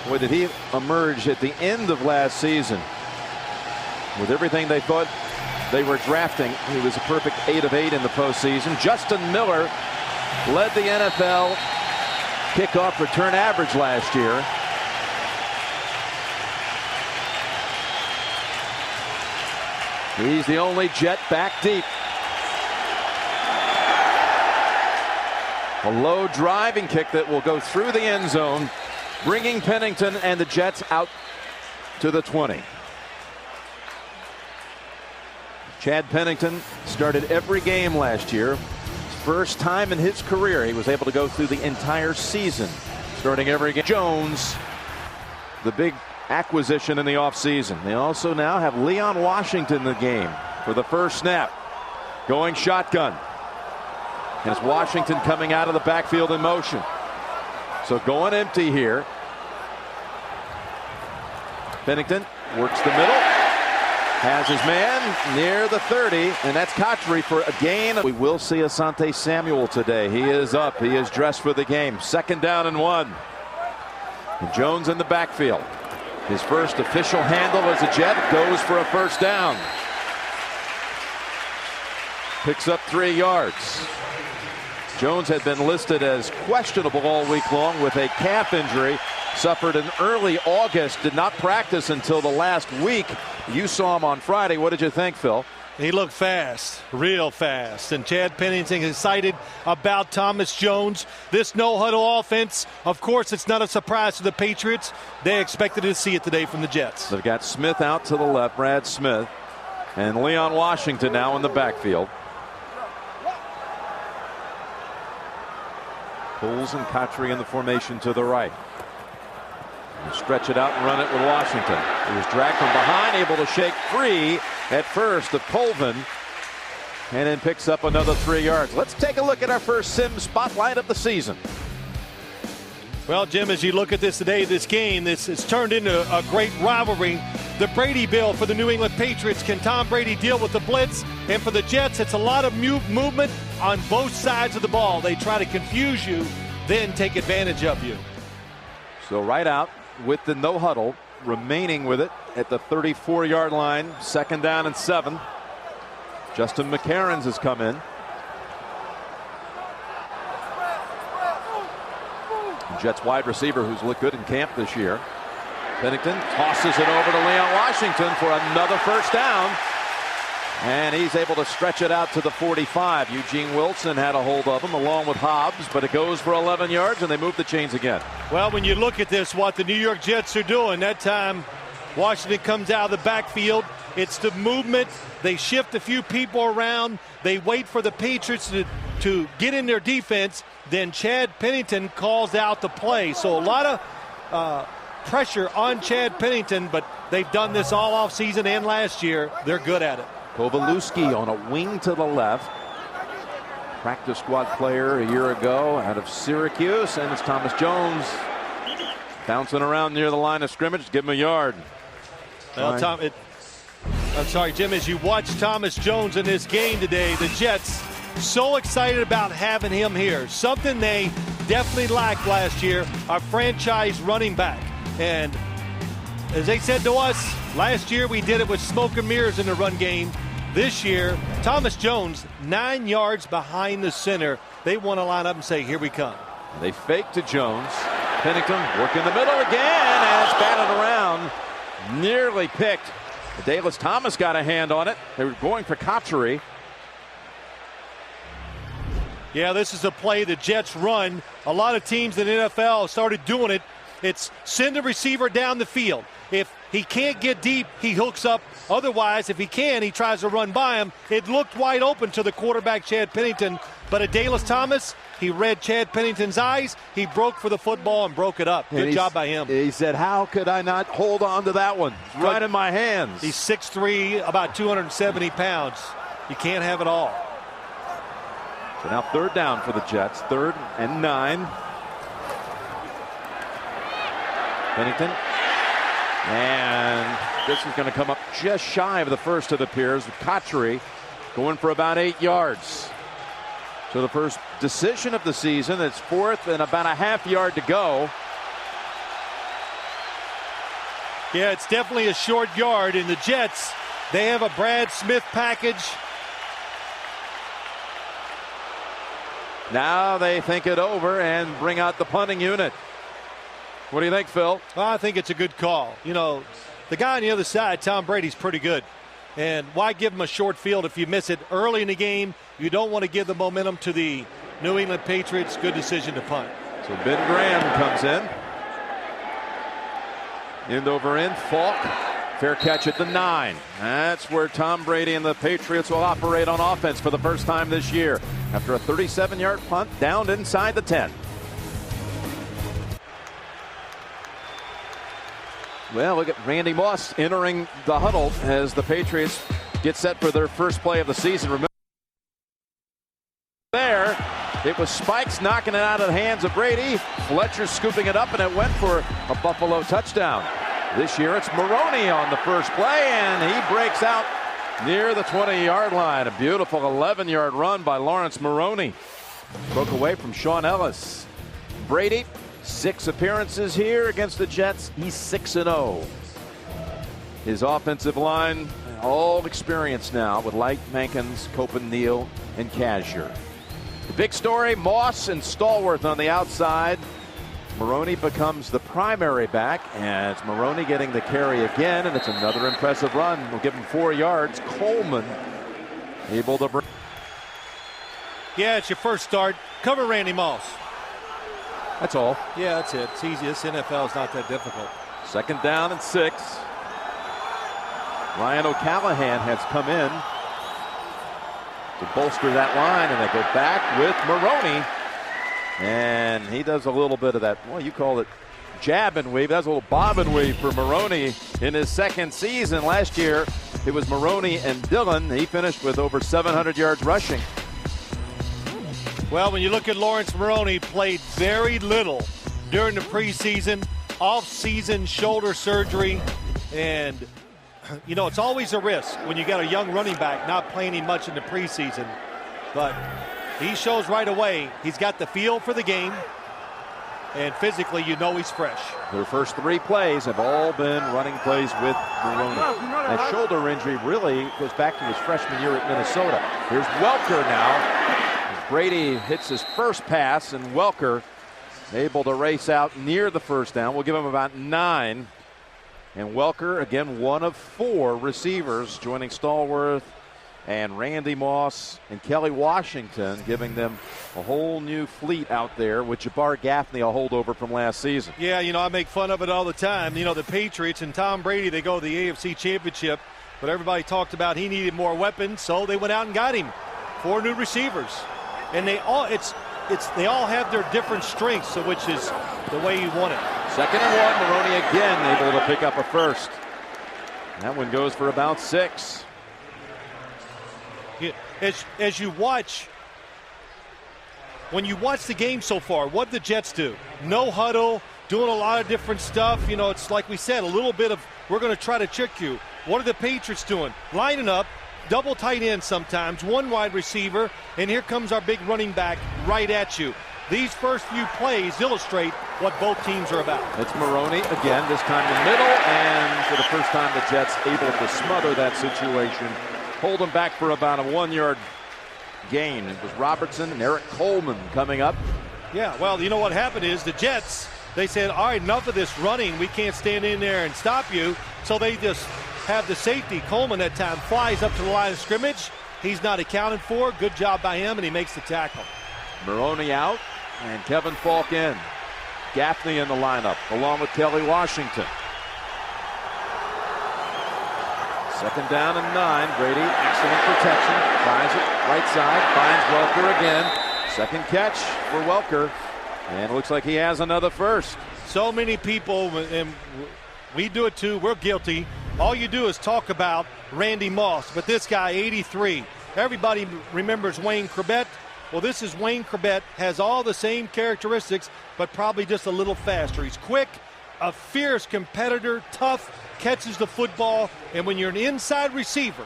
Boy, did he emerge at the end of last season with everything they thought they were drafting. He was a perfect 8 of 8 in the postseason. Justin Miller led the NFL kickoff return average last year. He's the only Jet back deep. A low driving kick that will go through the end zone, bringing Pennington and the Jets out to the 20. Chad Pennington started every game last year. First time in his career he was able to go through the entire season, starting every game. Jones, the big acquisition in the offseason. They also now have Leon Washington in the game for the first snap, going shotgun. And it's Washington coming out of the backfield in motion. So going empty here. Pennington works the middle, has his man near the 30, and that's Cotchery for a gain. We will see Asante Samuel today. He is up. He is dressed for the game. 2nd down and 1. And Jones in the backfield. His first official handle as a Jet, goes for a first down. Picks up 3 yards. Jones had been listed as questionable all week long with a calf injury. Suffered in early August, did not practice until the last week. You saw him on Friday. What did you think, Phil? He looked fast, real fast. And Chad Pennington excited about Thomas Jones. This no-huddle offense, of course, it's not a surprise to the Patriots. They expected to see it today from the Jets. They've got Smith out to the left, Brad Smith, and Leon Washington now in the backfield. Poles and Cotchery in the formation to the right. Stretch it out and run it with Washington. He was dragged from behind, able to shake free at first of Colvin, and then picks up another 3 yards. Let's take a look at our first sim spotlight of the season. Well, Jim, as you look at this today, this game, this has turned into a great rivalry. The Brady Bill for the New England Patriots. Can Tom Brady deal with the blitz? And for the Jets, it's a lot of movement on both sides of the ball. They try to confuse you, then take advantage of you. So right out with the no huddle, remaining with it at the 34-yard line. 2nd down and 7. Justin McCarron has come in. Jets wide receiver who's looked good in camp this year. Pennington tosses it over to Leon Washington for another first down. And he's able to stretch it out to the 45. Eugene Wilson had a hold of him along with Hobbs, but it goes for 11 yards and they move the chains again. Well, when you look at this, what the New York Jets are doing, that time Washington comes out of the backfield. It's the movement. They shift a few people around. They wait for the Patriots to get in their defense. Then Chad Pennington calls out the play. So a lot of pressure on Chad Pennington, but they've done this all offseason and last year. They're good at it. Kovalewski on a wing to the left. Practice squad player a year ago out of Syracuse. And it's Thomas Jones bouncing around near the line of scrimmage. Give him a yard. Well, I'm sorry, Jim, as you watch Thomas Jones in this game today, the Jets so excited about having him here. Something they definitely lacked last year, our franchise running back. And as they said to us, last year we did it with smoke and mirrors in the run game. This year, Thomas Jones, 9 yards behind the center. They want to line up and say, here we come. They fake to Jones. Pennington working the middle again, and it's batted around. Nearly picked. Dallas Thomas got a hand on it. They were going for Cotchery. Yeah, this is a play the Jets run. A lot of teams in the NFL started doing it. It's send the receiver down the field. If he can't get deep, he hooks up. Otherwise, if he can, he tries to run by him. It looked wide open to the quarterback, Chad Pennington. But Dallas Thomas, he read Chad Pennington's eyes. He broke for the football and broke it up. Good job by him. He said, how could I not hold on to that one? Right in my hands. He's 6'3", about 270 pounds. You can't have it all. So now 3rd down for the Jets. 3rd and 9. Pennington. And this is going to come up just shy of the first, it appears. Cotchery going for about 8 yards. So the first decision of the season. It's 4th and about a half yard to go. Yeah, it's definitely a short yard. In the Jets, they have a Brad Smith package. Now they think it over and bring out the punting unit. What do you think, Phil? Well, I think it's a good call. You know, the guy on the other side, Tom Brady's pretty good. And why give him a short field if you miss it early in the game? You don't want to give the momentum to the New England Patriots. Good decision to punt. So Ben Graham comes in. End over end. Falk. Fair catch at the 9. That's where Tom Brady and the Patriots will operate on offense for the first time this year. After a 37-yard punt down inside the 10. Well, look at Randy Moss entering the huddle as the Patriots get set for their first play of the season. Remember there, it was Spikes knocking it out of the hands of Brady. Fletcher scooping it up, and it went for a Buffalo touchdown. This year it's Maroney on the first play, and he breaks out near the 20-yard line. A beautiful 11-yard run by Lawrence Maroney. Broke away from Sean Ellis. Brady, 6 appearances here against the Jets. He's 6-0. His offensive line, all experienced now with Light, Mankins, Copen, Neal, and Cashier. The big story, Moss and Stallworth on the outside. Maroney becomes the primary back, and it's Maroney getting the carry again, and it's another impressive run. We'll give him 4 yards. Coleman able to bring. Yeah, it's your first start. Cover Randy Moss. That's all. Yeah, that's it. It's easy. This NFL is not that difficult. 2nd down and 6. Ryan O'Callahan has come in to bolster that line, and they go back with Maroney. And he does a little bit of that, well, you call it jab and weave. That's a little bob and weave for Maroney in his 2nd season. Last year, it was Maroney and Dillon. He finished with over 700 yards rushing. Well, when you look at Lawrence Maroney, played very little during the preseason, off-season shoulder surgery, and you know, it's always a risk when you got a young running back not playing him much in the preseason. But he shows right away he's got the feel for the game, and physically you know he's fresh. Their first 3 plays have all been running plays with Maroney. That shoulder injury really goes back to his freshman year at Minnesota. Here's Welker now. As Brady hits his first pass, and Welker able to race out near the first down. We'll give him about 9. And Welker, again, 1 of 4 receivers, joining Stallworth and Randy Moss and Kelly Washington, giving them a whole new fleet out there with Jabbar Gaffney, a holdover from last season. Yeah, you know, I make fun of it all the time. You know, the Patriots and Tom Brady, they go to the AFC Championship, but everybody talked about he needed more weapons, so they went out and got him 4 new receivers. And they all they all have their different strengths, so which is the way you want it. 2nd and 1, Maroney again able to pick up a first. That one goes for about 6. As you watch, when you watch the game so far, what did the Jets do? No huddle, doing a lot of different stuff. You know, it's like we said, a little bit of we're going to try to trick you. What are the Patriots doing? Lining up, double tight end sometimes, 1 wide receiver, and here comes our big running back right at you. These first few plays illustrate what both teams are about. It's Maroney again, this time in the middle, and for the first time the Jets able to smother that situation. Hold them back for about a 1-yard gain. It was Robertson and Eric Coleman coming up. Yeah, well, you know what happened is the Jets, they said, all right, enough of this running. We can't stand in there and stop you. So they just have the safety. Coleman that time flies up to the line of scrimmage. He's not accounted for. Good job by him, and he makes the tackle. Maroney out, and Kevin Falk in. Gaffney in the lineup, along with Kelly Washington. 2nd down and 9. Brady, excellent protection. Tries it right side, finds Welker again. 2nd catch for Welker, and it looks like he has another first. So many people, and we do it too, we're guilty. All you do is talk about Randy Moss, but this guy, 83. Everybody remembers Wayne Corbett. Well, this is Wayne Corbett, has all the same characteristics, but probably just a little faster. He's quick, a fierce competitor, tough, catches the football, and when you're an inside receiver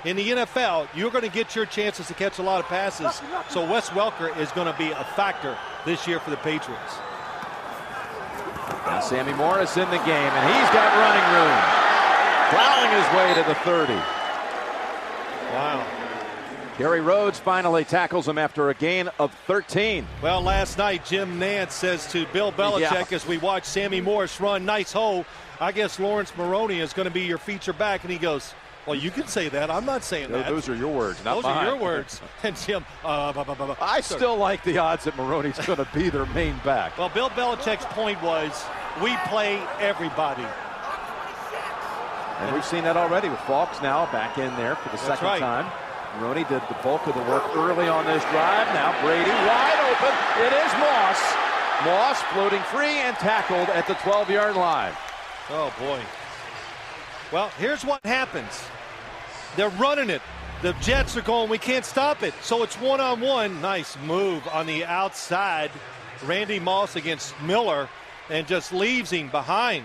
in the NFL, you're going to get your chances to catch a lot of passes. So Wes Welker is going to be a factor this year for the Patriots. Now Sammy Morris in the game, and he's got running room. Plowing his way to the 30. Wow. Gary Rhodes finally tackles him after a gain of 13. Well, last night, Jim Nantz says to Bill Belichick as we watch Sammy Morris run, nice hole, I guess Lawrence Maroney is going to be your feature back. And he goes, well, you can say that. I'm not saying that. Those are your words, not mine. Those are your words. And Jim, I still like the odds that Maroney's going to be their main back. Well, Bill Belichick's point was, we play everybody. And we've seen that already with Falks now back in there for the second time. Maroney did the bulk of the work early on this drive. Now Brady wide open. It is Moss. Moss floating free and tackled at the 12-yard line. Oh, boy. Well, here's what happens. They're running it. The Jets are going, we can't stop it. So it's one-on-one. Nice move on the outside. Randy Moss against Miller and just leaves him behind.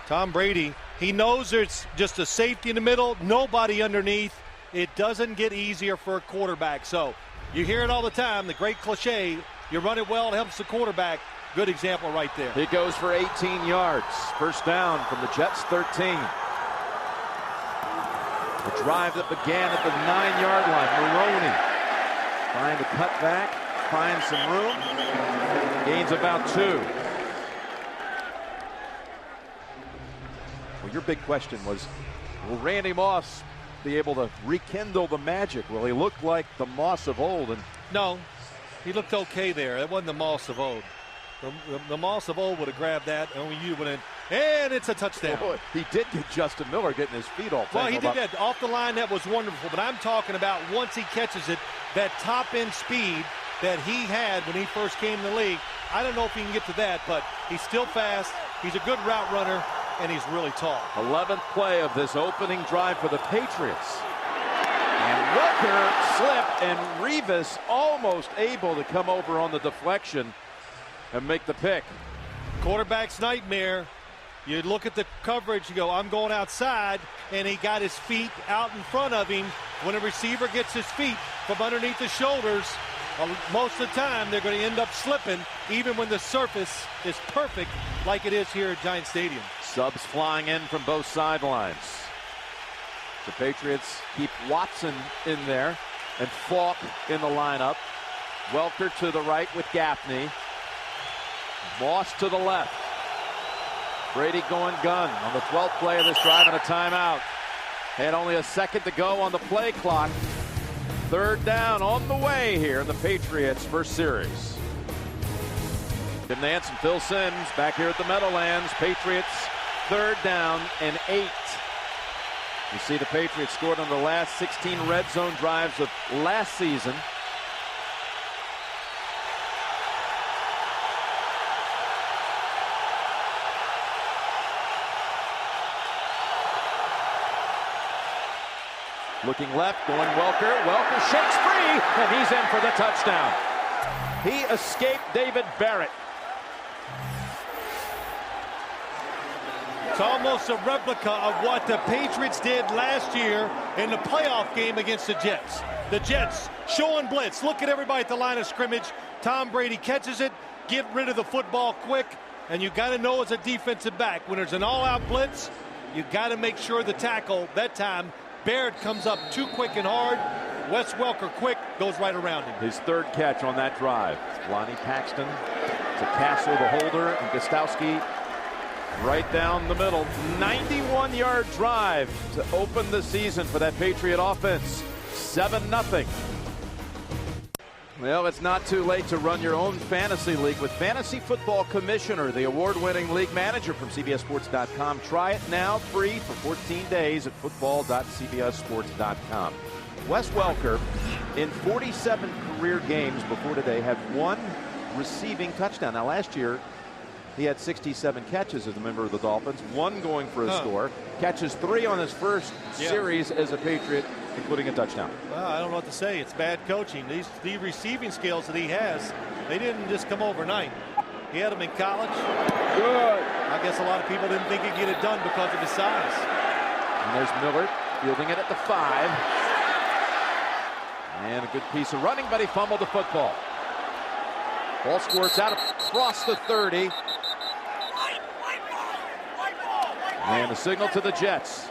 Tom Brady, he knows there's just a safety in the middle, nobody underneath. It doesn't get easier for a quarterback. So you hear it all the time, the great cliche, you run it well, it helps the quarterback. Good example right there. He goes for 18 yards. First down from the Jets 13. The drive that began at the 9-yard line. Maroney trying to cut back, find some room. Gains about 2. Well, your big question was, will Randy Moss be able to rekindle the magic? Will he look like the Moss of old? And no, he looked okay there. It wasn't the Moss of old. The Moss of old would have grabbed that, and you went in, and it's a touchdown. Boy, he did get Justin Miller getting his feet all tangled Well, he did up. that off the line. That was wonderful. But I'm talking about once he catches it, that top-end speed that he had when he first came in the league. I don't know if he can get to that, but he's still fast. He's a good route runner, and he's really tall. 11th play of this opening drive for the Patriots. And Welker slipped, and Revis almost able to come over on the deflection and make the pick. Quarterback's nightmare. You look at the coverage, you go, I'm going outside, and he got his feet out in front of him. When a receiver gets his feet from underneath his shoulders, most of the time they're going to end up slipping, even when the surface is perfect like it is here at Giant Stadium. Subs flying in from both sidelines. The Patriots keep Watson in there and Falk in the lineup. Welker to the right with Gaffney. Moss to the left. Brady going gun on the 12th play of this drive and a timeout. Had only a second to go on the play clock. Third down on the way here in the Patriots' first series. Jim Nantz and Phil Simms back here at the Meadowlands. Patriots third down and 8. You see the Patriots scored on the last 16 red zone drives of last season. Looking left, going Welker. Welker shakes free, and he's in for the touchdown. He escaped David Barrett. It's almost a replica of what the Patriots did last year in the playoff game against the Jets. The Jets showing blitz. Look at everybody at the line of scrimmage. Tom Brady catches it, get rid of the football quick, and you got to know as a defensive back, when there's an all-out blitz, you got to make sure the tackle, that time, Barrett comes up too quick and hard. Wes Welker quick, goes right around him. His third catch on that drive. Lonnie Paxton to Castle, the holder, and Gostowski right down the middle. 91-yard drive to open the season for that Patriot offense. 7-0. Well, it's not too late to run your own fantasy league with Fantasy Football Commissioner, the award-winning league manager from CBSSports.com. Try it now free for 14 days at football.cbssports.com. Wes Welker, in 47 career games before today, had 1 receiving touchdown. Now, last year, he had 67 catches as a member of the Dolphins, 1 going for a score. Catches 3 on his first series as a Patriot, including a touchdown. Well, I don't know what to say. It's bad coaching. The receiving skills that he has, they didn't just come overnight. He had them in college. Good. I guess a lot of people didn't think he'd get it done because of his size. And there's Miller fielding it at the 5. And a good piece of running, but he fumbled the football. Ball squirts out across the 30. And a signal to the Jets.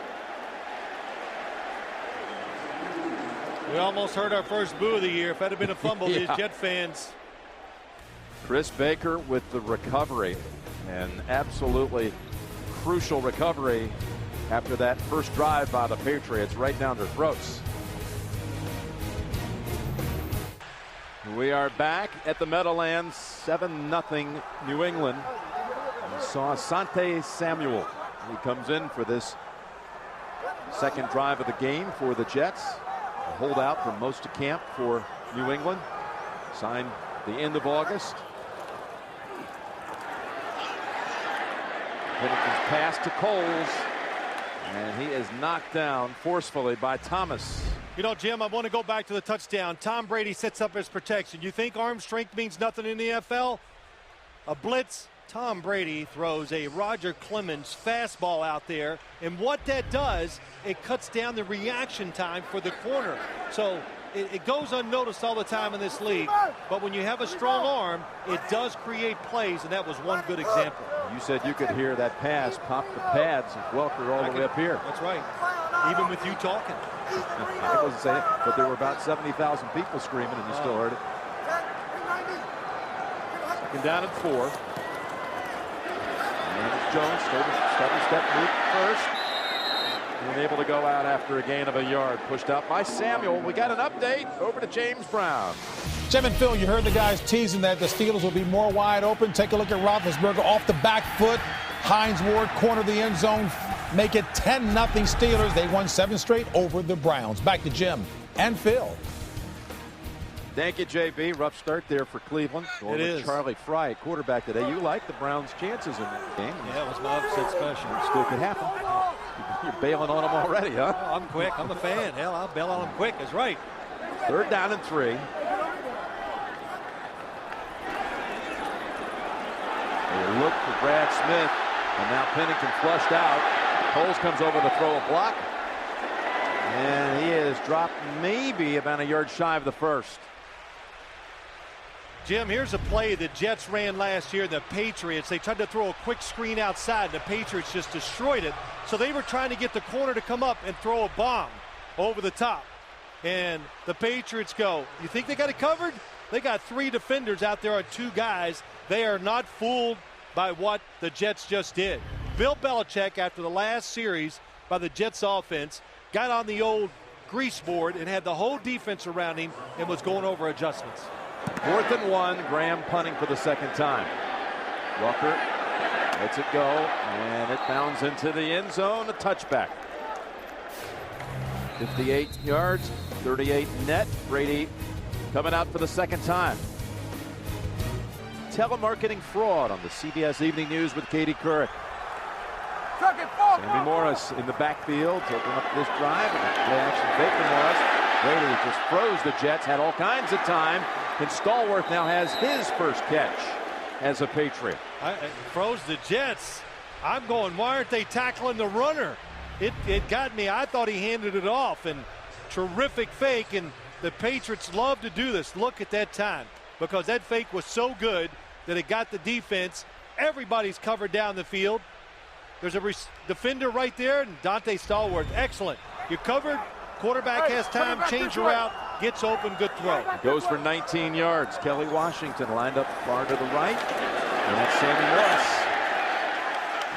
We almost heard our first boo of the year. If that had been a fumble, these Jet fans. Chris Baker with the recovery, an absolutely crucial recovery after that first drive by the Patriots right down their throats. We are back at the Meadowlands, 7-0 New England. We saw Asante Samuel. He comes in for this second drive of the game for the Jets. A holdout from most of camp for New England. Signed the end of August. Pennington's pass to Coles, and he is knocked down forcefully by Thomas. You know, Jim, I want to go back to the touchdown. Tom Brady sets up his protection. You think arm strength means nothing in the NFL? A blitz. Tom Brady throws a Roger Clemens fastball out there, and what that does, it cuts down the reaction time for the corner. So it goes unnoticed all the time in this league, but when you have a strong arm, it does create plays, and that was one good example. You said you could hear that pass pop the pads and Welker all the way up here. That's right, even with you talking. I wasn't saying it, but there were about 70,000 people screaming, and you still heard it. Second down and 4. And Jones, step move first. And able to go out after a gain of a yard. Pushed out by Samuel. We got an update. Over to James Brown. Jim and Phil, you heard the guys teasing that the Steelers will be more wide open. Take a look at Roethlisberger off the back foot. Hines Ward corner the end zone. Make it 10-0 Steelers. They won 7 straight over the Browns. Back to Jim and Phil. Thank you, JB. Rough start there for Cleveland. It is. Charlie Fry, quarterback today. You like the Browns' chances in that game. Yeah, it was my upset special. It still could happen. You're bailing on them already, huh? Oh, I'm quick. I'm a fan. Hell, I'll bail on them quick. That's right. Third down and 3. They look for Brad Smith, and now Pennington flushed out. Coles comes over to throw a block, and he is dropped maybe about a yard shy of the first. Jim, here's a play the Jets ran last year. The Patriots, they tried to throw a quick screen outside. The Patriots just destroyed it. So they were trying to get the corner to come up and throw a bomb over the top. And the Patriots go, you think they got it covered? They got 3 defenders out there on 2 guys. They are not fooled by what the Jets just did. Bill Belichick, after the last series by the Jets offense, got on the old grease board and had the whole defense around him and was going over adjustments. 4th and 1, Graham punting for the second time. Walker lets it go, and it bounds into the end zone, a touchback. 58 yards, 38 net. Brady coming out for the second time. Telemarketing fraud on the CBS Evening News with Katie Couric. Sammy Morris in the backfield to open up this drive. Play action fake to Morris. Brady just froze the Jets, had all kinds of time. And Stallworth now has his first catch as a Patriot. Froze the Jets. I'm going, why aren't they tackling the runner? It got me. I thought he handed it off, and terrific fake, and the Patriots love to do this. Look at that time, because that fake was so good that it got the defense. Everybody's covered down the field. There's a defender right there, and Dante Stallworth, excellent. You're covered. Quarterback has time, change your route, gets open, good throw. Goes for 19 yards. Kelly Washington lined up far to the right. And that's Sammy Morris.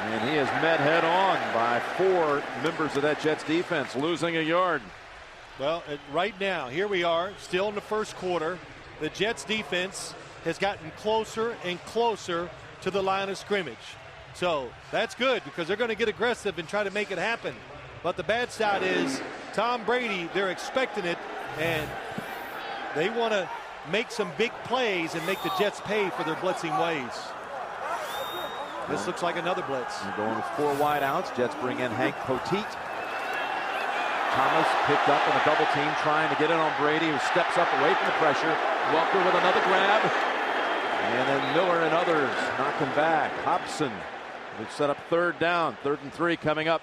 And he is met head on by 4 members of that Jets defense, losing a yard. Well, right now, here we are, still in the first quarter. The Jets defense has gotten closer and closer to the line of scrimmage. So that's good, because they're going to get aggressive and try to make it happen. But the bad side is Tom Brady, they're expecting it, and they want to make some big plays and make the Jets pay for their blitzing ways. This looks like another blitz. They're going with 4 wide outs. Jets bring in Hank Poteet. Thomas picked up in a double team, trying to get in on Brady, who steps up away from the pressure. Welker with another grab. And then Miller and others knock him back. Hobson, they've set up 3rd down. 3rd and 3 coming up.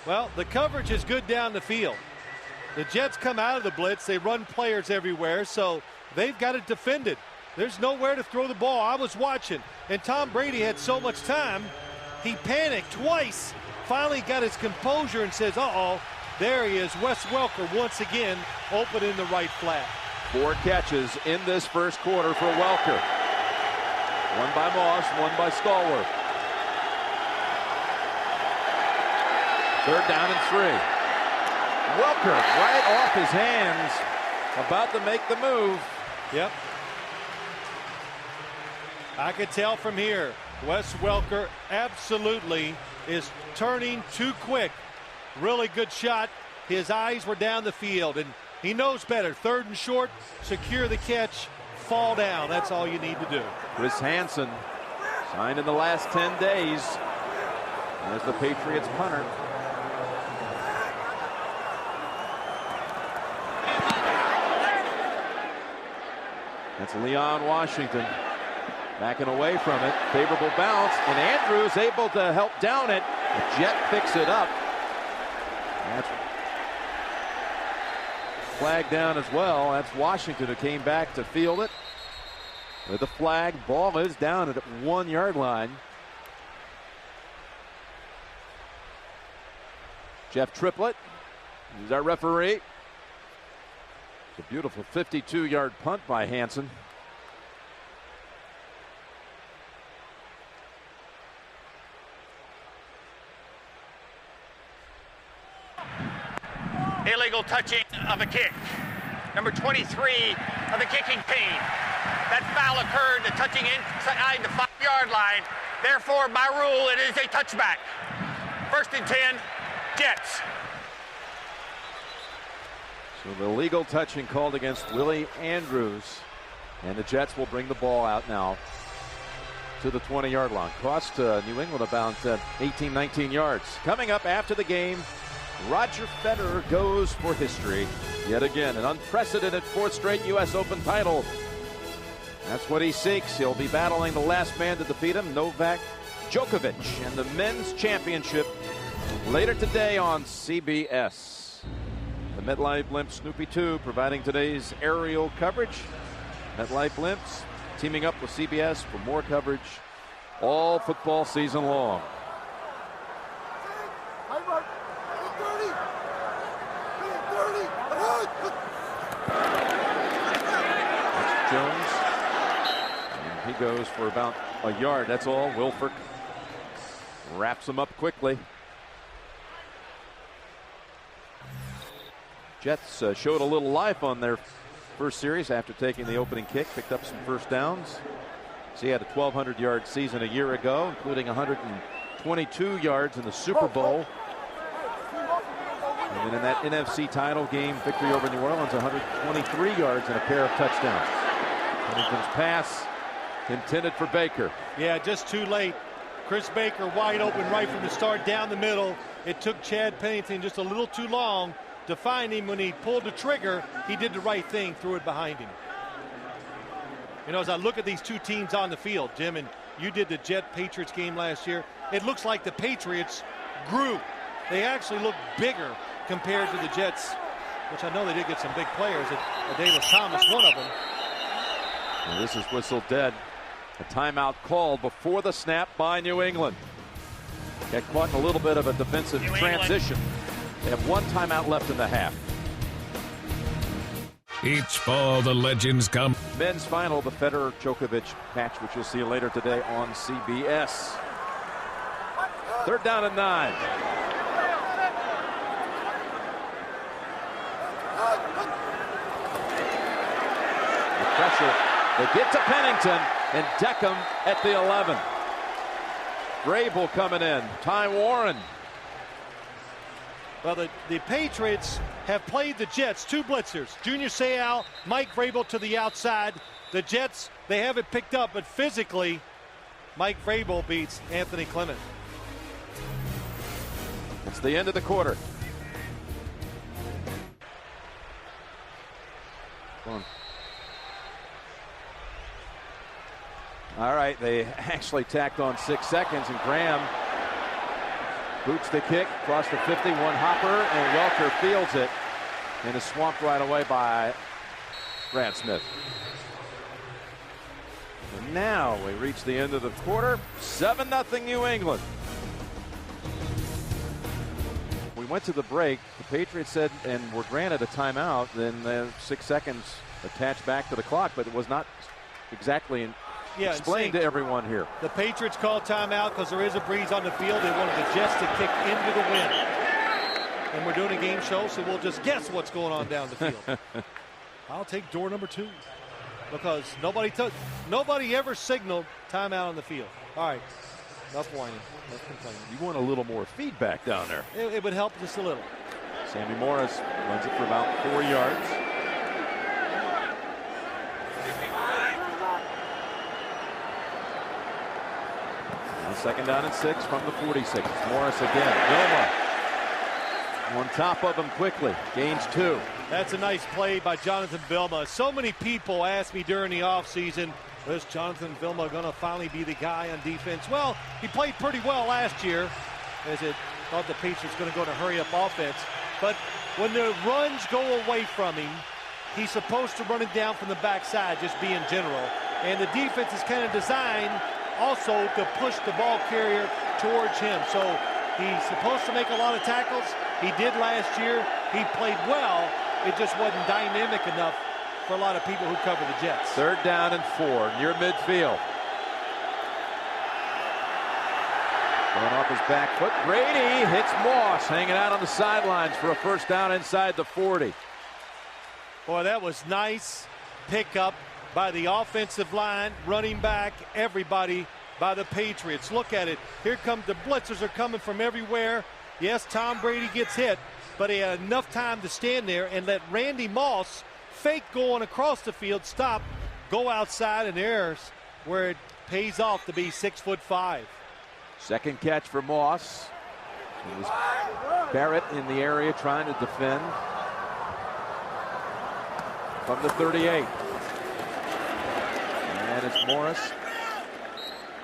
Well, the coverage is good down the field. The Jets come out of the blitz. They run players everywhere, so they've got it defended. There's nowhere to throw the ball. I was watching, and Tom Brady had so much time, He panicked twice, finally got his composure and says, uh-oh, there he is. Wes Welker once again open in the right flat. 4 catches in this first quarter for Welker. One by Moss, one by Stallworth. 3rd down and 3. Welker right off his hands, about to make the move. Yep. I could tell from here, Wes Welker absolutely is turning too quick. Really good shot. His eyes were down the field, and he knows better. 3rd and short, secure the catch, fall down. That's all you need to do. Chris Hansen signed in the last 10 days as the Patriots punter. That's Leon Washington backing away from it. Favorable bounce, and Andrews able to help down it. The Jet picks it up. That's flag down as well. That's Washington who came back to field it with the flag. Ball is down at the 1-yard line. Jeff Triplett is our referee. It's a beautiful 52-yard punt by Hansen. Illegal touching of a kick. Number 23 of the kicking team. That foul occurred, the touching inside the 5-yard line. Therefore, by rule, it is a touchback. 1st and 10, Jets. So the legal touching called against Willie Andrews, and the Jets will bring the ball out now to the 20-yard line. Cost New England about 18, 19 yards. Coming up after the game, Roger Federer goes for history yet again. An unprecedented 4th straight U.S. Open title. That's what he seeks. He'll be battling the last man to defeat him, Novak Djokovic, and the men's championship later today on CBS. The MetLife Blimp Snoopy 2 providing today's aerial coverage. MetLife Blimps teaming up with CBS for more coverage all football season long. That's Jones. And he goes for about a yard. That's all. Wilfork wraps him up quickly. Jets showed a little life on their first series after taking the opening kick, picked up some first downs. So he had a 1,200-yard season a year ago, including 122 yards in the Super Bowl. And then in that NFC title game victory over New Orleans, 123 yards and a pair of touchdowns. Pennington's pass intended for Baker. Yeah, just too late. Chris Baker wide open right from the start down the middle. It took Chad Pennington just a little too long to find him. When he pulled the trigger, he did the right thing, threw it behind him. You know, as I look at these two teams on the field, Jim, and you did the Jet-Patriots game last year, it looks like the Patriots grew. They actually look bigger compared to the Jets, which I know they did get some big players. Davis Thomas, one of them. And this is whistled dead. A timeout called before the snap by New England. Got caught in a little bit of a defensive transition. They have one timeout left in the half. Each fall, the legends come. Men's final, the Federer-Djokovic match, which you'll see later today on CBS. 3rd down and 9. The pressure. They get to Pennington and Deckham at the 11. Vrabel coming in. Ty Warren. Well, the Patriots have played the Jets, 2 blitzers. Junior Seau, Mike Vrabel to the outside. The Jets, they have it picked up, but physically, Mike Vrabel beats Anthony Clement. It's the end of the quarter. Come on. All right, they actually tacked on 6 seconds, and Graham boots the kick across the 51 hopper, and Welker fields it and is swamped right away by Brad Smith. And now we reach the end of the quarter. 7-0 New England. went to the break. The Patriots said, and were granted a timeout, then 6 seconds attached back to the clock, but it was not exactly explained to everyone here. The Patriots called timeout because there is a breeze on the field. They wanted the Jets to kick into the wind. And we're doing a game show, so we'll just guess what's going on down the field. I'll take door number 2 because nobody ever signaled timeout on the field. All right, enough whining, enough complaining. You want a little more feedback down there. It would help just a little. Sammy Morris runs it for about 4 yards. Second down and 6 from the 46. Morris again. Vilma on top of him quickly. Gains 2. That's a nice play by Jonathan Vilma. So many people asked me during the offseason, is Jonathan Vilma going to finally be the guy on defense? Well, he played pretty well last year, as it thought the Patriots going to go to hurry-up offense. But when the runs go away from him, he's supposed to run it down from the backside, just be in general. And the defense is kind of designed also to push the ball carrier towards him. So he's supposed to make a lot of tackles. He did last year. He played well. It just wasn't dynamic enough for a lot of people who cover the Jets. 3rd down and 4 near midfield. Going off his back foot. Brady hits Moss, hanging out on the sidelines for a 1st down inside the 40. Boy, that was nice pickup by the offensive line, running back, everybody by the Patriots. Look at it. Here come the blitzers are coming from everywhere. Yes, Tom Brady gets hit, but he had enough time to stand there and let Randy Moss fake going across the field, stop, go outside, and there's where it pays off to be 6'5". Second catch for Moss. It was Barrett in the area trying to defend from the 38. And it's Morris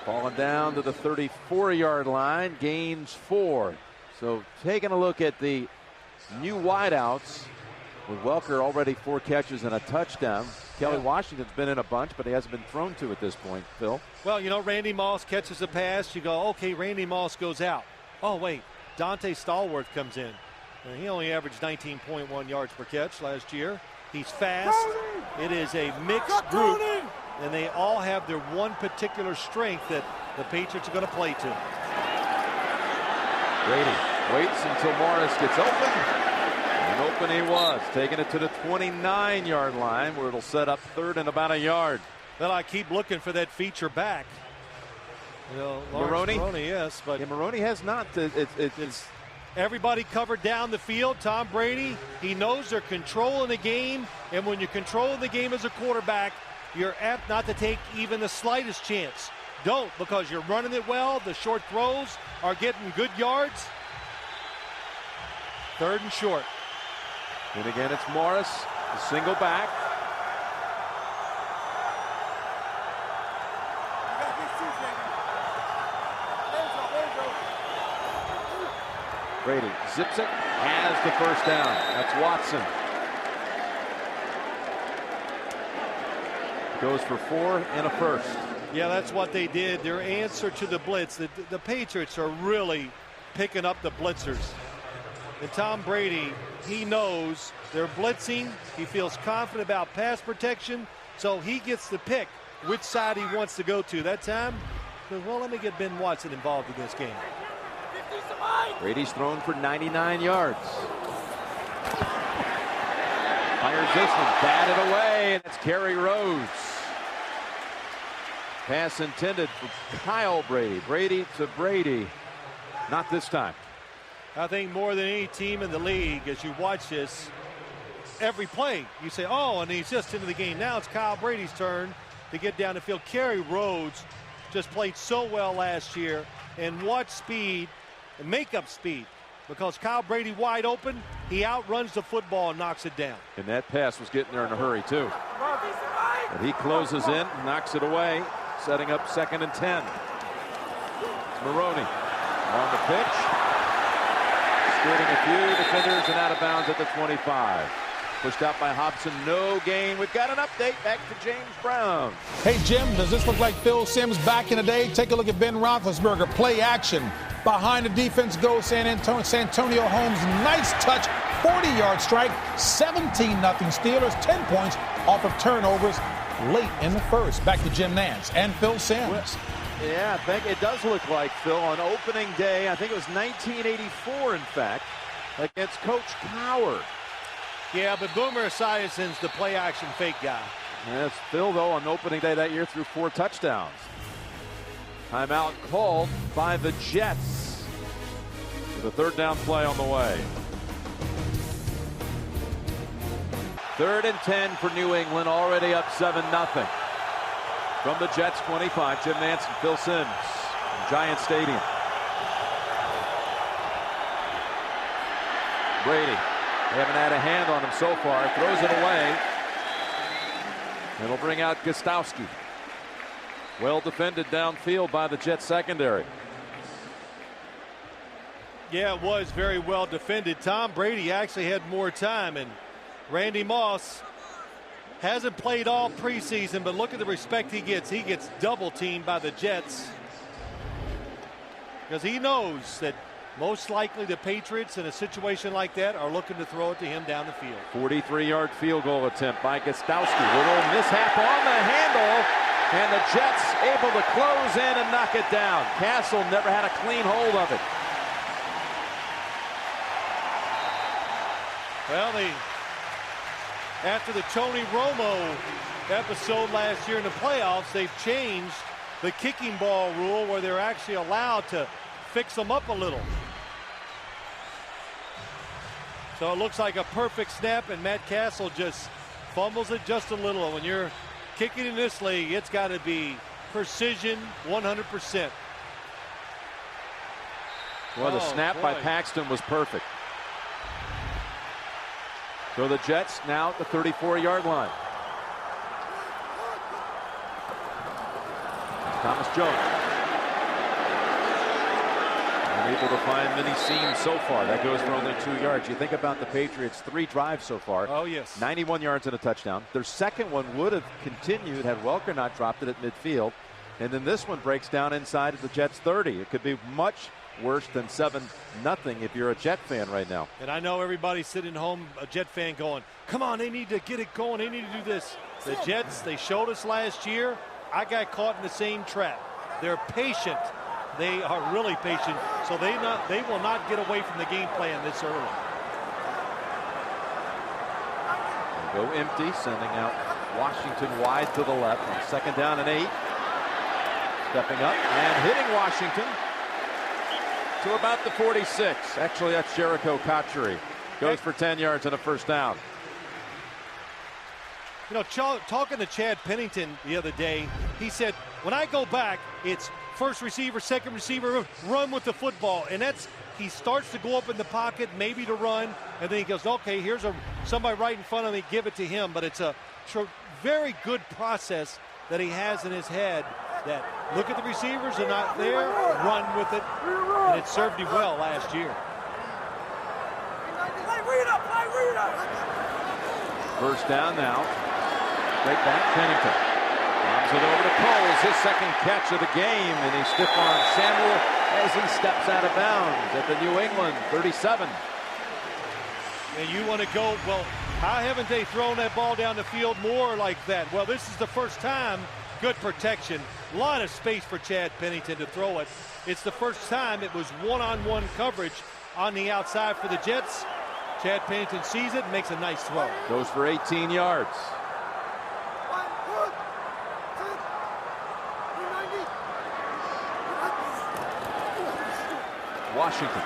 falling down to the 34-yard line, gains 4. So taking a look at the new wideouts, with Welker already 4 catches and a touchdown. Kelly Washington's been in a bunch, but he hasn't been thrown to at this point, Phil. Well, you know, Randy Moss catches a pass. You go, okay, Randy Moss goes out. Oh, wait, Dante Stallworth comes in. And he only averaged 19.1 yards per catch last year. He's fast. It is a mixed group, and they all have their one particular strength that the Patriots are going to play to. Brady waits until Morris gets open. And open he was, taking it to the 29-yard line, where it'll set up 3rd and about a yard. Well, I keep looking for that feature back. You know, Maroney, yes, but Maroney has not. It's everybody covered down the field. Tom Brady, he knows they're controlling the game, and when you're controlling the game as a quarterback, you're apt not to take even the slightest chance. Don't, because you're running it well. The short throws are getting good yards. 3rd and short. And again, it's Morris, the single back. Brady zips it, has the 1st down. That's Watson. Goes for 4 and a 1st. Yeah, that's what they did. Their answer to the blitz. The Patriots are really picking up the blitzers. And Tom Brady, he knows they're blitzing. He feels confident about pass protection. So he gets to pick which side he wants to go to. That time, well, let me get Ben Watson involved in this game. Brady's thrown for 99 yards. Fires this one, batted away, and it's Kerry Rhodes. Pass intended for Kyle Brady. Brady to Brady. Not this time. I think more than any team in the league, as you watch this, every play, you say, oh, and he's just into the game. Now it's Kyle Brady's turn to get down the field. Kerry Rhodes just played so well last year, and watch speed and make up speed, because Kyle Brady wide open, he outruns the football and knocks it down. And that pass was getting there in a hurry too. But he closes in, knocks it away, setting up 2nd and 10. It's Maroney on the pitch, skirting a few defenders and out of bounds at the 25. Pushed out by Hobson, no gain. We've got an update. Back to James Brown. Hey, Jim, does this look like Phil Simms back in the day? Take a look at Ben Roethlisberger. Play action. Behind the defense goes Santonio Holmes. Nice touch, 40-yard strike, 17-0 Steelers, 10 points off of turnovers late in the first. Back to Jim Nantz and Phil Simms. Yeah, I think it does look like, Phil, on opening day, I think it was 1984, in fact, against Coach Cowher. Yeah, but Boomer Esiason's the play-action fake guy. Yes, Phil, though, on opening day that year threw 4 touchdowns. Timeout called by the Jets with a third down play on the way. 3rd and 10 for New England, already up 7-0. From the Jets 25, Jim Nantz and Phil Simms in Giant Stadium. Brady, they haven't had a hand on him so far, throws it away. It'll bring out Gostowski. Well defended downfield by the Jets secondary. Yeah, it was very well defended. Tom Brady actually had more time, and Randy Moss hasn't played all preseason, but look at the respect he gets. He gets double teamed by the Jets because he knows that most likely the Patriots in a situation like that are looking to throw it to him down the field. 43-yard field goal attempt by Gostowski. Little mishap on the handle, and the Jets able to close in and knock it down. Castle never had a clean hold of it. Well, after the Tony Romo episode last year in the playoffs, they've changed the kicking ball rule where they're actually allowed to fix them up a little. So it looks like a perfect snap, and Matt Castle just fumbles it just a little. When you're kicking in this league, it's got to be precision 100%. Well, the snap by Paxton was perfect. So the Jets now at the 34-yard line. Thomas Jones. Unable to find many seams so far. That goes for only 2 yards. You think about the Patriots' 3 drives so far. Oh, yes. 91 yards and a touchdown. Their second one would have continued had Welker not dropped it at midfield. And then this one breaks down inside of the Jets' 30. It could be much worse than 7-0 if you're a Jet fan right now. And I know everybody's sitting home, a Jet fan, going, come on, they need to get it going. They need to do this. The Jets, they showed us last year. I got caught in the same trap. They're patient. They are really patient, so they will not get away from the game plan this early. They go empty, sending out Washington wide to the left on 2nd down and 8. Stepping up and hitting Washington to about the 46. Actually, that's Jericho Cotchery. Goes for 10 yards and a first down. You know, talking to Chad Pennington the other day, he said, when I go back, it's first receiver, second receiver, run with the football. And he starts to go up in the pocket, maybe to run, and then he goes, okay, here's somebody right in front of me, give it to him. But it's a very good process that he has in his head, that look at the receivers, they're not there, run with it. And it served him well last year. First down now. Right back, Pennington. Bombs it over to Coles, his second catch of the game, and he stiff-arms Samuel as he steps out of bounds at the New England 37. And you want to go, well, how haven't they thrown that ball down the field more like that? Well, this is the first time. Good protection. A lot of space for Chad Pennington to throw it. It's the first time it was one-on-one coverage on the outside for the Jets. Chad Pennington sees it and makes a nice throw. Goes for 18 yards. Washington.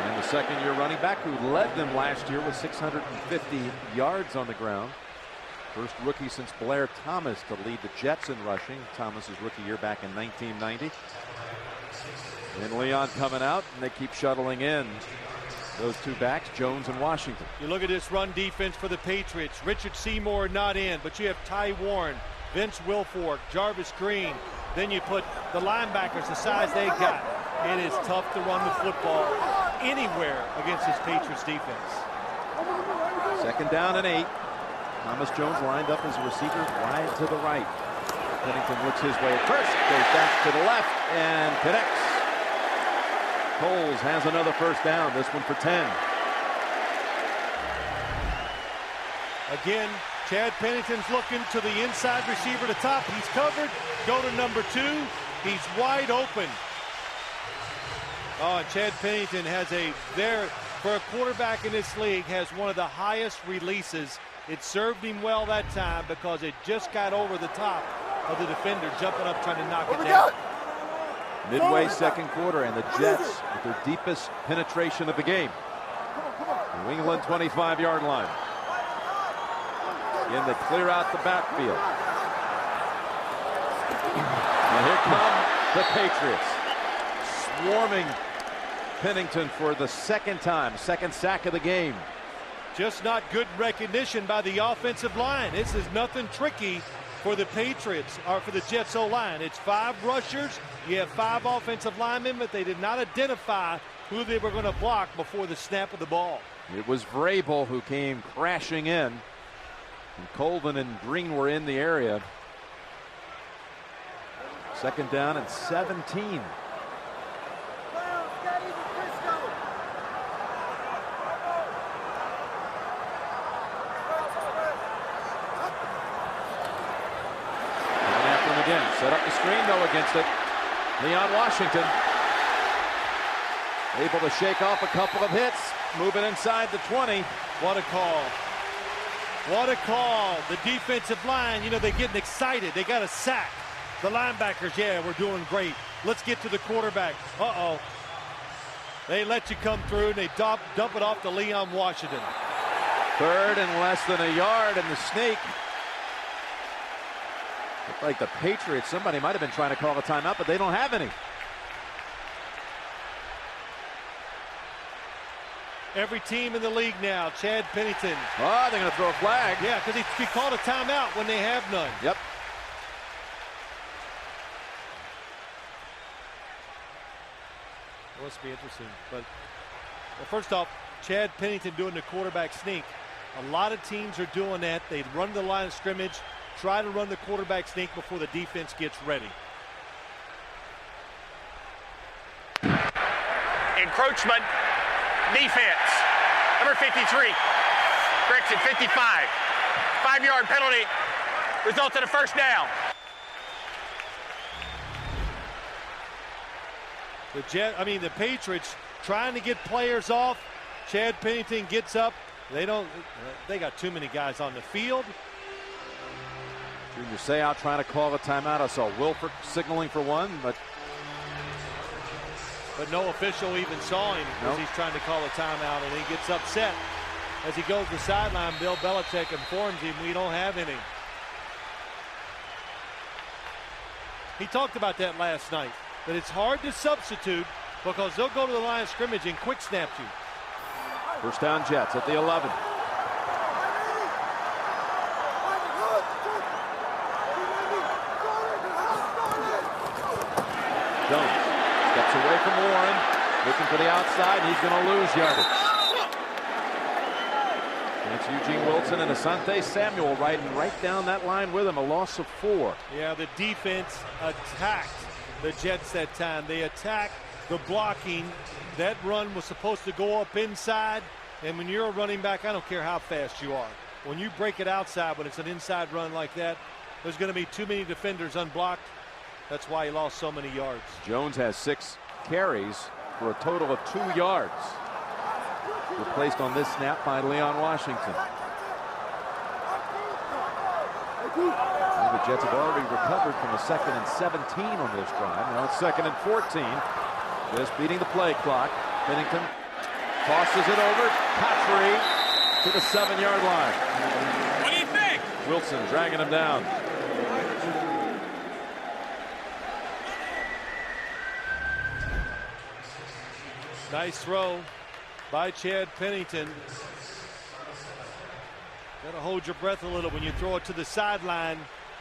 And the second-year running back who led them last year with 650 yards on the ground. First rookie since Blair Thomas to lead the Jets in rushing. Thomas's rookie year back in 1990. And Leon coming out, and they keep shuttling in those two backs, Jones and Washington. You look at this run defense for the Patriots. Richard Seymour not in, but you have Ty Warren, Vince Wilfork, Jarvis Green. Then you put the linebackers the size they got. It is tough to run the football anywhere against this Patriots defense. 2nd down and 8. Thomas Jones lined up as a receiver wide to the right. Pennington looks his way at first, goes back to the left and connects Coles has another first down, this one for 10. Again, Chad Pennington's looking to the inside receiver to top. He's covered. Go to number 2. He's wide open. Oh, and Chad Pennington has for a quarterback in this league, has one of the highest releases. It served him well that time because it just got over the top of the defender, jumping up trying to knock it down. Midway second quarter, and the Jets with their deepest penetration of the game. New England 25-yard line. Again, they clear out the backfield. And here come the Patriots. Swarming Pennington for the second sack of the game. Just not good recognition by the offensive line. This is nothing tricky for the Patriots, or for the Jets O-line. It's 5 rushers. You have 5 offensive linemen, but they did not identify who they were going to block before the snap of the ball. It was Vrabel who came crashing in. And Colvin and Green were in the area. Second down and 17. Set up the screen, though, against it. Leon Washington able to shake off a couple of hits, moving inside the 20. What a call. What a call. The defensive line, you know, they're getting excited. They got a sack. The linebackers, yeah, we're doing great. Let's get to the quarterback. Uh-oh. They let you come through, and they dump it off to Leon Washington. Third and less than a yard, and the snake. Looked like the Patriots, somebody might have been trying to call a timeout, but they don't have any. Every team in the league now, Chad Pennington. Oh, they're going to throw a flag. Yeah, because he called a timeout when they have none. Yep. It must be interesting. But well, first off, Chad Pennington doing the quarterback sneak. A lot of teams are doing that. They run the line of scrimmage, try to run the quarterback sneak before the defense gets ready. Encroachment, defense. Number 53, correction, 55. 5-yard penalty, results in a first down. The Patriots trying to get players off. Chad Pennington gets up. They got too many guys on the field. Junior Seau trying to call a timeout. I saw Wilford signaling for one, but no official even saw him because he's trying to call a timeout, and he gets upset. As he goes to the sideline, Bill Belichick informs him we don't have any. He talked about that last night, that it's hard to substitute because they'll go to the line of scrimmage and quick snap you. First down Jets at the 11. Jones steps away from Warren, looking for the outside. He's going to lose yardage. That's Eugene Wilson and Asante Samuel riding right down that line with him. A loss of 4. Yeah, the defense attacked the Jets that time. They attacked the blocking. That run was supposed to go up inside. And when you're a running back, I don't care how fast you are. When you break it outside, when it's an inside run like that, there's going to be too many defenders unblocked. That's why he lost so many yards. Jones has 6 carries for a total of 2 yards. Replaced on this snap by Leon Washington. The Jets have already recovered from a 2nd and 17 on this drive. Now it's 2nd and 14. Just beating the play clock. Pennington tosses it over. Patry to the 7-yard line. What do you think? Wilson dragging him down. Nice throw by Chad Pennington. Got to hold your breath a little when you throw it to the sideline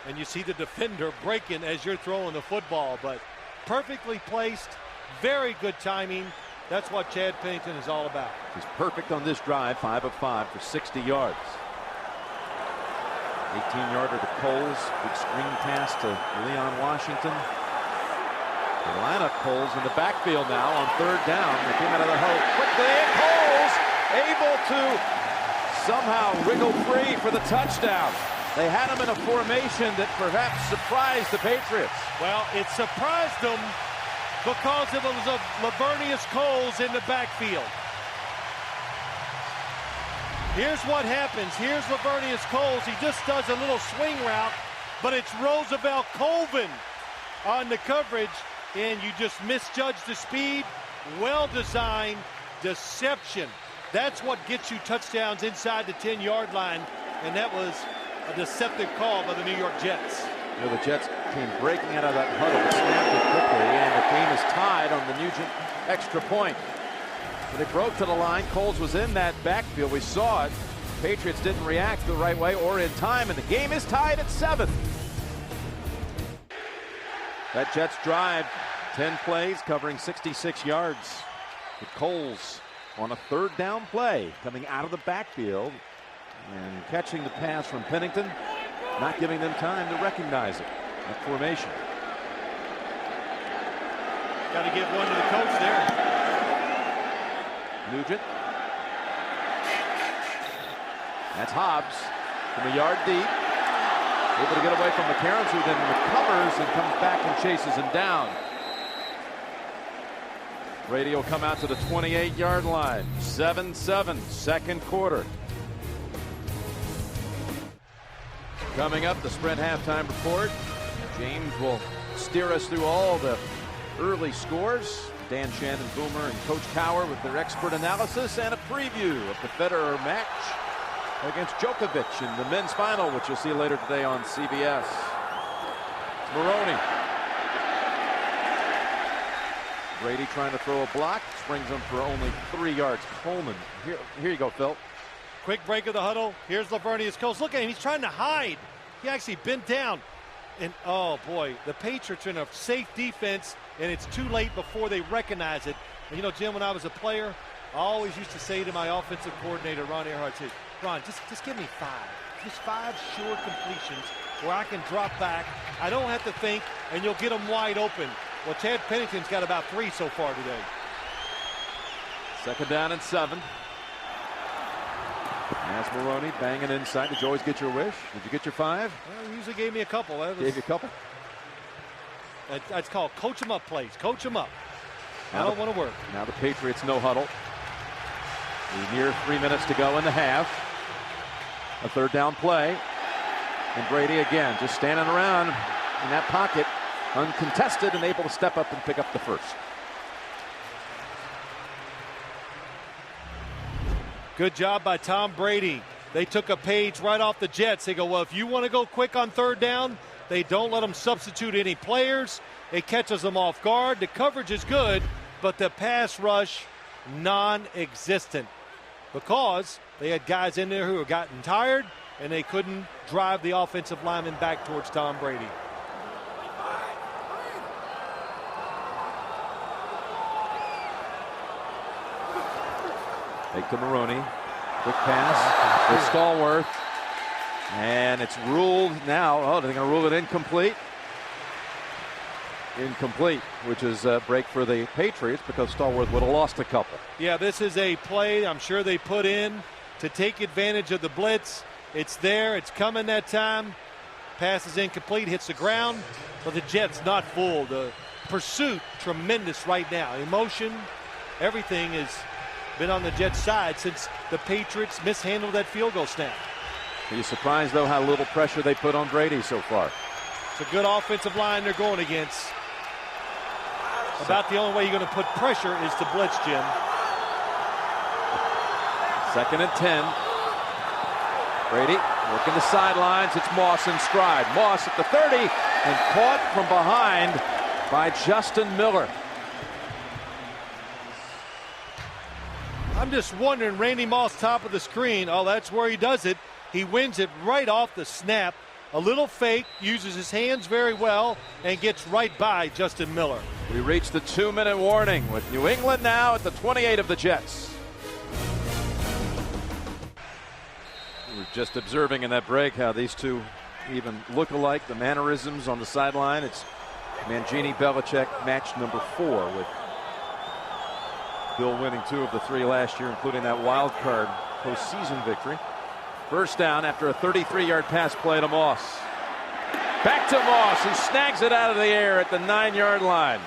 and you see the defender breaking as you're throwing the football. But perfectly placed, very good timing. That's what Chad Pennington is all about. He's perfect on this drive, 5 of 5 for 60 yards. 18-yarder to Coles. Big screen pass to Leon Washington. The lineup Coles in the backfield now on third down. They came out of the huddle quickly. Coles able to somehow wriggle free for the touchdown. They had him in a formation that perhaps surprised the Patriots. Well, it surprised them because it was of Lavernius Coles in the backfield. Here's what happens. Here's Lavernius Coles. He just does a little swing route, but it's Roosevelt Colvin on the coverage, and you just misjudge the speed. Well-designed deception. That's what gets you touchdowns inside the 10-yard line, and that was a deceptive call by the New York Jets. You know, the Jets came breaking out of that huddle, snapped it quickly, and the game is tied on the Nugent extra point. But they broke to the line. Coles was in that backfield. We saw it. Patriots didn't react the right way or in time, and the game is tied at 7. That Jets drive, 10 plays, covering 66 yards. With Coles on a third down play, coming out of the backfield and catching the pass from Pennington, not giving them time to recognize it. That formation. Got to give one to the coach there. Nugent. That's Hobbs from a yard deep. Able to get away from McCarron, who then recovers and comes back and chases him down. Brady will come out to the 28-yard line. 7-7, second quarter. Coming up, the Sprint halftime report. James will steer us through all the early scores. Dan Shannon, Boomer, and Coach Cower with their expert analysis and a preview of the Federer match against Djokovic in the men's final, which you'll see later today on CBS. It's Maroney. Brady trying to throw a block, springs him for only 3 yards. Coleman, here you go, Phil. Quick break of the huddle. Here's Lavernius Coles. Look at him. He's trying to hide. He actually bent down. And, oh, boy, the Patriots are in a safe defense, and it's too late before they recognize it. And, you know, Jim, when I was a player, I always used to say to my offensive coordinator, Ron Earhart, Ron, just give me 5. Just 5 sure completions where I can drop back. I don't have to think, and you'll get them wide open. Well, Chad Pennington's got about 3 so far today. Second down and 7. As Maroney banging inside. Did you always get your wish? Did you get your 5? Well, he usually gave me a couple. Gave you a couple? That's called coach 'em up plays. Coach 'em up. I don't want to work. Now the Patriots no huddle. We're near 3 minutes to go in the half. A third down play. And Brady again just standing around in that pocket, uncontested and able to step up and pick up the first. Good job by Tom Brady. They took a page right off the Jets. They go, well, if you want to go quick on third down, they don't let them substitute any players. It catches them off guard. The coverage is good, but the pass rush non-existent because they had guys in there who had gotten tired and they couldn't drive the offensive lineman back towards Tom Brady. Take to Maroney. Quick pass with Stallworth. And it's ruled now. Oh, they're going to rule it incomplete. Incomplete, which is a break for the Patriots because Stallworth would have lost a couple. Yeah, this is a play I'm sure they put in to take advantage of the blitz. It's there. It's coming that time. Pass is incomplete. Hits the ground. But the Jets not fooled. The pursuit tremendous right now. Emotion, everything has been on the Jets side since the Patriots mishandled that field goal snap. Are you surprised, though, how little pressure they put on Brady so far? It's a good offensive line they're going against. About the only way you're going to put pressure is to blitz, Jim. 2nd and 10. Brady working the sidelines. It's Moss in stride. Moss at the 30 and caught from behind by Justin Miller. I'm just wondering, Randy Moss, top of the screen. Oh, that's where he does it. He wins it right off the snap. A little fake, uses his hands very well, and gets right by Justin Miller. We reach the 2-minute warning with New England now at the 28 of the Jets. We were just observing in that break how these two even look alike, the mannerisms on the sideline. It's Mangini Belichick match number 4, with Bill winning 2 of the 3 last year, including that wild card postseason victory. First down after a 33-yard pass play to Moss. Back to Moss, who snags it out of the air at the 9-yard line.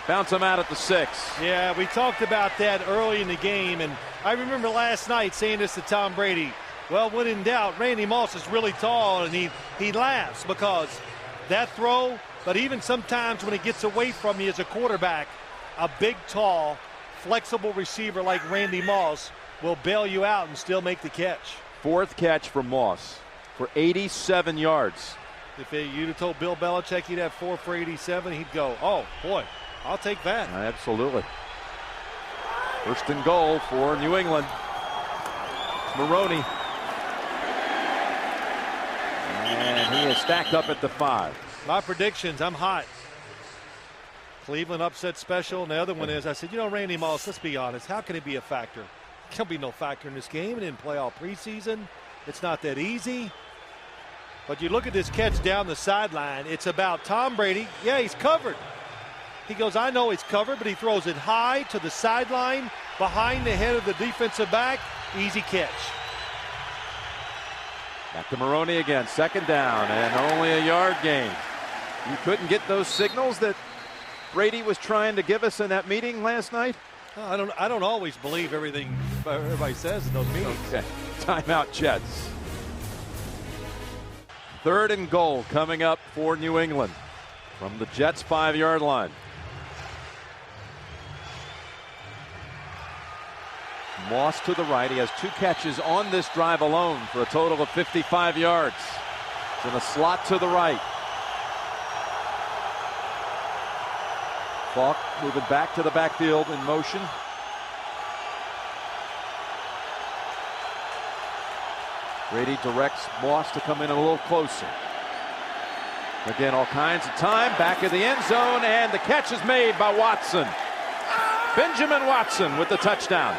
Bounce him out at the 6. Yeah, we talked about that early in the game, and I remember last night saying this to Tom Brady. Well, when in doubt, Randy Moss is really tall, and he laughs because that throw, but even sometimes when he gets away from you as a quarterback, a big, tall, flexible receiver like Randy Moss will bail you out and still make the catch. 4th catch for Moss for 87 yards. If you'd have told Bill Belichick he'd have 4 for 87, he'd go, oh, boy, I'll take that. Absolutely. 1st and goal for New England. Maroney. And he is stacked up at the 5. My predictions, I'm hot. Cleveland upset special, and the other one is, I said, Randy Moss, let's be honest, how can he be a factor? He'll be no factor in this game. He didn't play all preseason. It's not that easy. But you look at this catch down the sideline, it's about Tom Brady. Yeah, he's covered. He goes, I know he's covered, but he throws it high to the sideline, behind the head of the defensive back. Easy catch. Back to Maroney again, 2nd down, and only a yard gain. You couldn't get those signals that Brady was trying to give us in that meeting last night? I don't always believe everything everybody says in those meetings. Okay, timeout Jets. 3rd and goal coming up for New England from the Jets' 5-yard line. Moss to the right. He has 2 catches on this drive alone for a total of 55 yards. It's in a slot to the right. Falk moving back to the backfield in motion. Brady directs Moss to come in a little closer. Again, all kinds of time. Back of the end zone, and the catch is made by Watson. Benjamin Watson with the touchdown.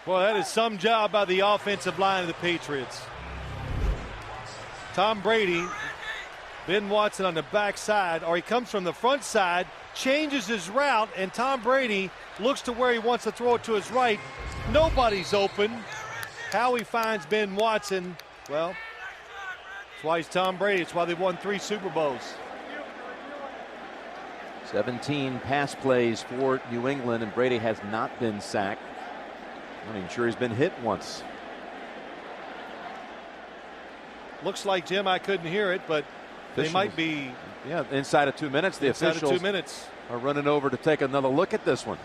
Well, that is some job by the offensive line of the Patriots. Tom Brady, Ben Watson on the backside, or he comes from the front side, changes his route, and Tom Brady looks to where he wants to throw it to his right. Nobody's open. How he finds Ben Watson, well, that's why he's Tom Brady. It's why they won 3 Super Bowls. 17 pass plays for New England, and Brady has not been sacked. I'm not even sure he's been hit once. Looks like, Jim, I couldn't hear it, but they might be. Yeah, inside of 2 minutes. The officials 2 minutes. Are running over to take another look at this one.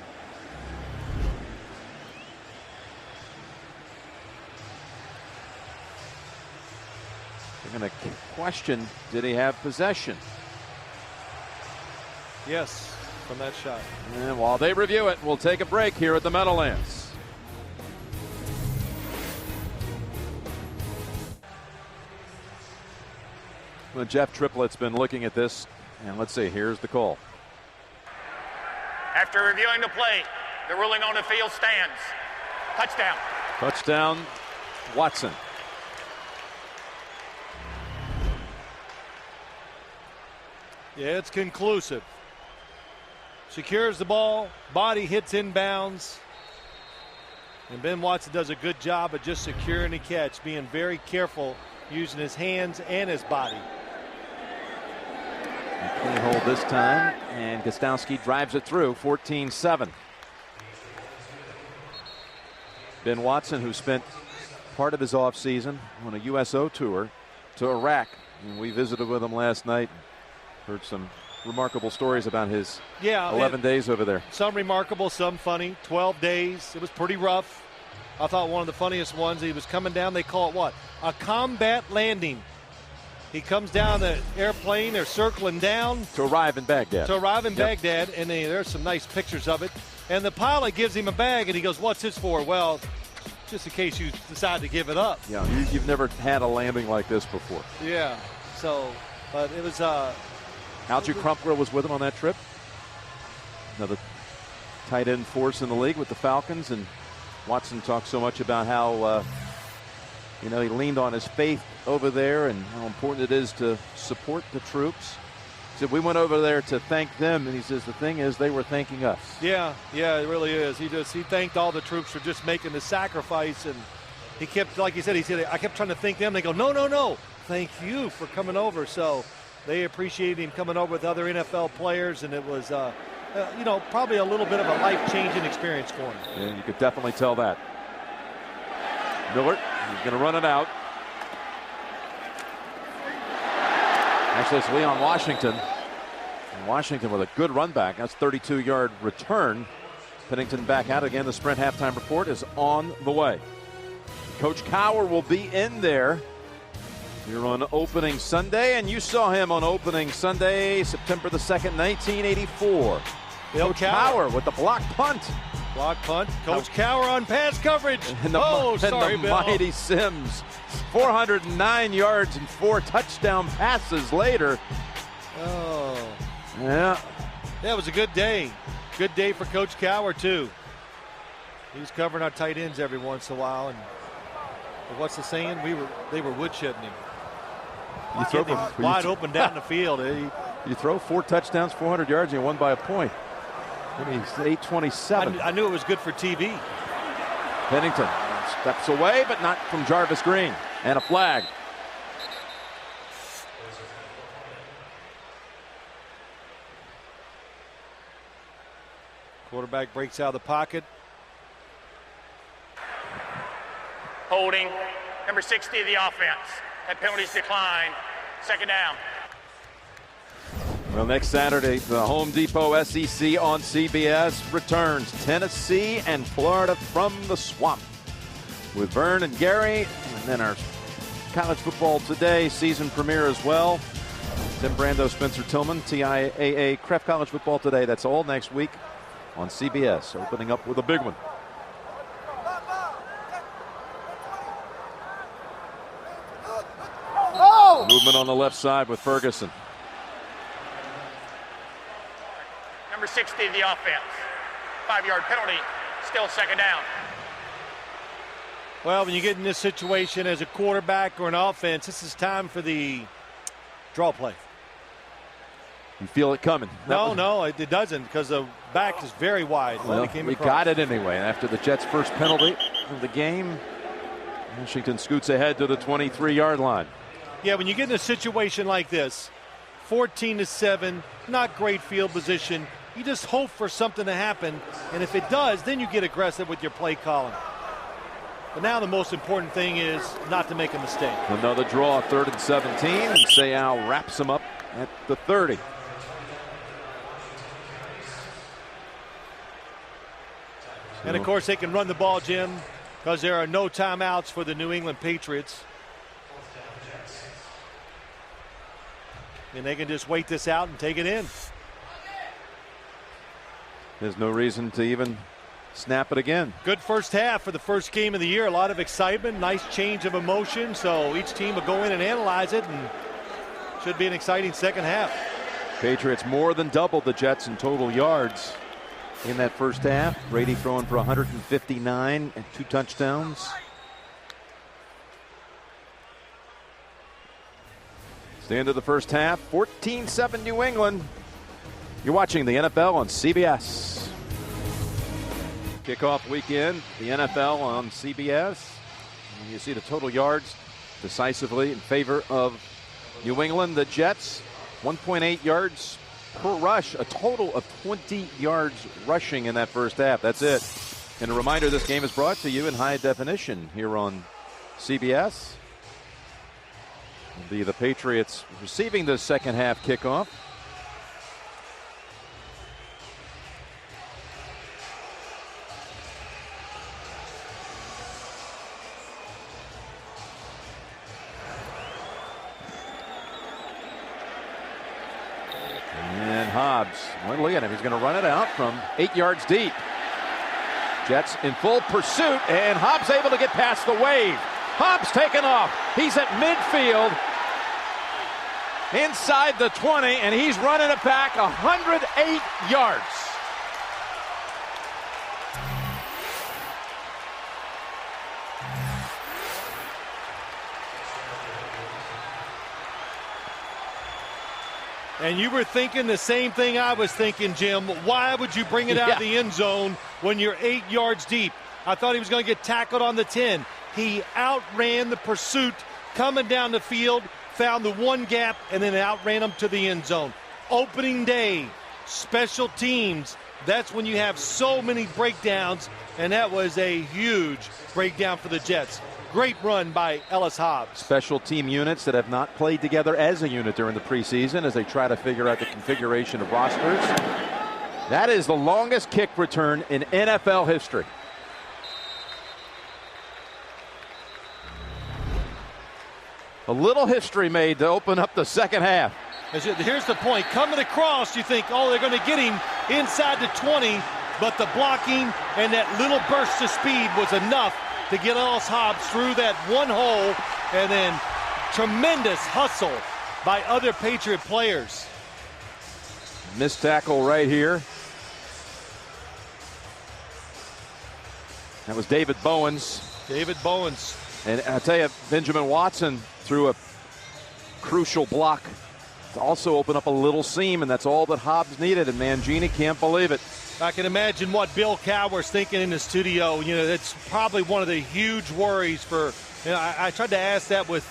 They're going to question, did he have possession? Yes, from that shot. And while they review it, we'll take a break here at the Meadowlands. Well, Jeff Triplett's been looking at this, and let's see, here's the call. After reviewing the play, the ruling on the field stands. Touchdown. Touchdown, Watson. Yeah, it's conclusive. Secures the ball, body hits inbounds. And Ben Watson does a good job of just securing the catch, being very careful using his hands and his body. Clean hold this time, and Gostowski drives it through, 14-7. Ben Watson, who spent part of his offseason on a USO tour to Iraq, and we visited with him last night. Heard some remarkable stories about his 11 days over there. Some remarkable, some funny. 12 days. It was pretty rough. I thought one of the funniest ones, he was coming down, they call it what? A combat landing. He comes down the airplane, they're circling down. To arrive in Baghdad. Baghdad, and there's some nice pictures of it. And the pilot gives him a bag, and he goes, what's this for? Well, just in case you decide to give it up. Yeah, you've never had a landing like this before. Yeah, so, but it was... Algie Crumpler was with him on that trip. Another tight end force in the league with the Falcons, and Watson talked so much about how You know, he leaned on his faith over there and how important it is to support the troops. He said, we went over there to thank them, and he says, the thing is, they were thanking us. Yeah, it really is. He thanked all the troops for just making the sacrifice, and he kept, like he said, I kept trying to thank them. They go, no, thank you for coming over. So they appreciated him coming over with other NFL players, and it was, you know, probably a little bit of a life-changing experience for him. Yeah, you could definitely tell that. Miller, he's going to run it out. Actually, it's Leon Washington. And Washington with a good run back. That's 32-yard return. Pennington back out again. The Sprint halftime report is on the way. Coach Cowher will be in there here on opening Sunday, and you saw him on opening Sunday, September the 2nd, 1984. Coach Cowher with the block punt. Block punt. Coach Cowher on pass coverage. And the mighty Sims. 409 yards and 4 touchdown passes later. Oh. Yeah. That was a good day. Good day for Coach Cowher, too. He's covering our tight ends every once in a while. And what's the saying? They were woodshedding him. You throw wide open down the field. You throw 4 touchdowns, 400 yards, and you won by a point. Maybe 827. I knew it was good for TV. Pennington steps away, but not from Jarvis Green. And a flag. Quarterback breaks out of the pocket. Holding. Number 60 of the offense. That penalty's declined. Second down. Well, next Saturday, the Home Depot SEC on CBS returns Tennessee and Florida from the swamp with Vern and Gary, and then our college football today season premiere as well. Tim Brando, Spencer Tillman, TIAA Cref College Football Today. That's all next week on CBS, opening up with a big one. Movement on the left side with Ferguson. Number 60 of the offense. 5-yard penalty. Still second down. Well, when you get in this situation as a quarterback or an offense, this is time for the draw play. You feel it coming? No, it doesn't, because the back is very wide. Well, we got it anyway. After the Jets' first penalty of the game, Washington scoots ahead to the 23-yard line. Yeah, when you get in a situation like this, 14-7, not great field position, you just hope for something to happen, and if it does, then you get aggressive with your play calling. But now the most important thing is not to make a mistake. Another draw, 3rd and 17, and Sayal wraps him up at the 30. And of course they can run the ball, Jim, because there are no timeouts for the New England Patriots. And they can just wait this out and take it in. There's no reason to even snap it again. Good first half for the first game of the year. A lot of excitement, nice change of emotion. So each team will go in and analyze it, and should be an exciting second half. Patriots more than doubled the Jets in total yards in that first half. Brady throwing for 159 and 2 touchdowns. It's the end of the first half. 14-7 New England. You're watching the NFL on CBS. Kickoff weekend, the NFL on CBS. And you see the total yards decisively in favor of New England. The Jets, 1.8 yards per rush, a total of 20 yards rushing in that first half. That's it. And a reminder, this game is brought to you in high definition here on CBS. It'll be the Patriots receiving the second half kickoff. And Hobbs, well, look at him. He's going to run it out from 8 yards deep. Jets in full pursuit, and Hobbs able to get past the wave. Hobbs taken off. He's at midfield, inside the 20, and he's running it back 108 yards. And you were thinking the same thing I was thinking, Jim. Why would you bring it out of the end zone when you're 8 yards deep? I thought he was going to get tackled on the 10. He outran the pursuit coming down the field, found the one gap, and then outran him to the end zone. Opening day, special teams, that's when you have so many breakdowns, and that was a huge breakdown for the Jets. Great run by Ellis Hobbs. Special team units that have not played together as a unit during the preseason as they try to figure out the configuration of rosters. That is the longest kick return in NFL history. A little history made to open up the second half. Here's the point. Coming across, you think, oh, they're going to get him inside the 20, but the blocking and that little burst of speed was enough to get Ellis Hobbs through that one hole, and then tremendous hustle by other Patriot players. Missed tackle right here. That was David Bowens. David Bowens. And I tell you, Benjamin Watson threw a crucial block to also open up a little seam, and that's all that Hobbs needed, and Mangini can't believe it. I can imagine what Bill Cowher's thinking in the studio. You know, that's probably one of the huge worries for, you know, I tried to ask that with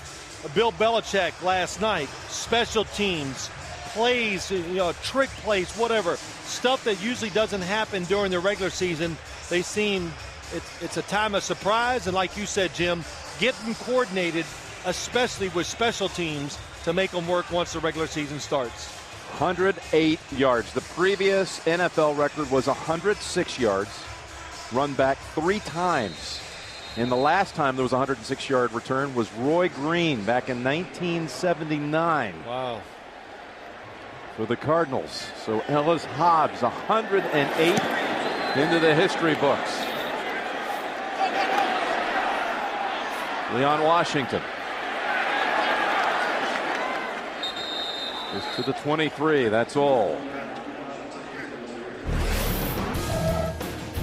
Bill Belichick last night. Special teams, plays, you know, trick plays, whatever. Stuff that usually doesn't happen during the regular season. They seem, it's a time of surprise, and like you said, Jim, get them coordinated, especially with special teams, to make them work once the regular season starts. 108 yards. The previous NFL record was 106 yards, run back 3 times. And the last time there was a 106-yard return was Roy Green back in 1979. Wow. For the Cardinals. So Ellis Hobbs, 108 into the history books. Leon Washington. Just to the 23, that's all.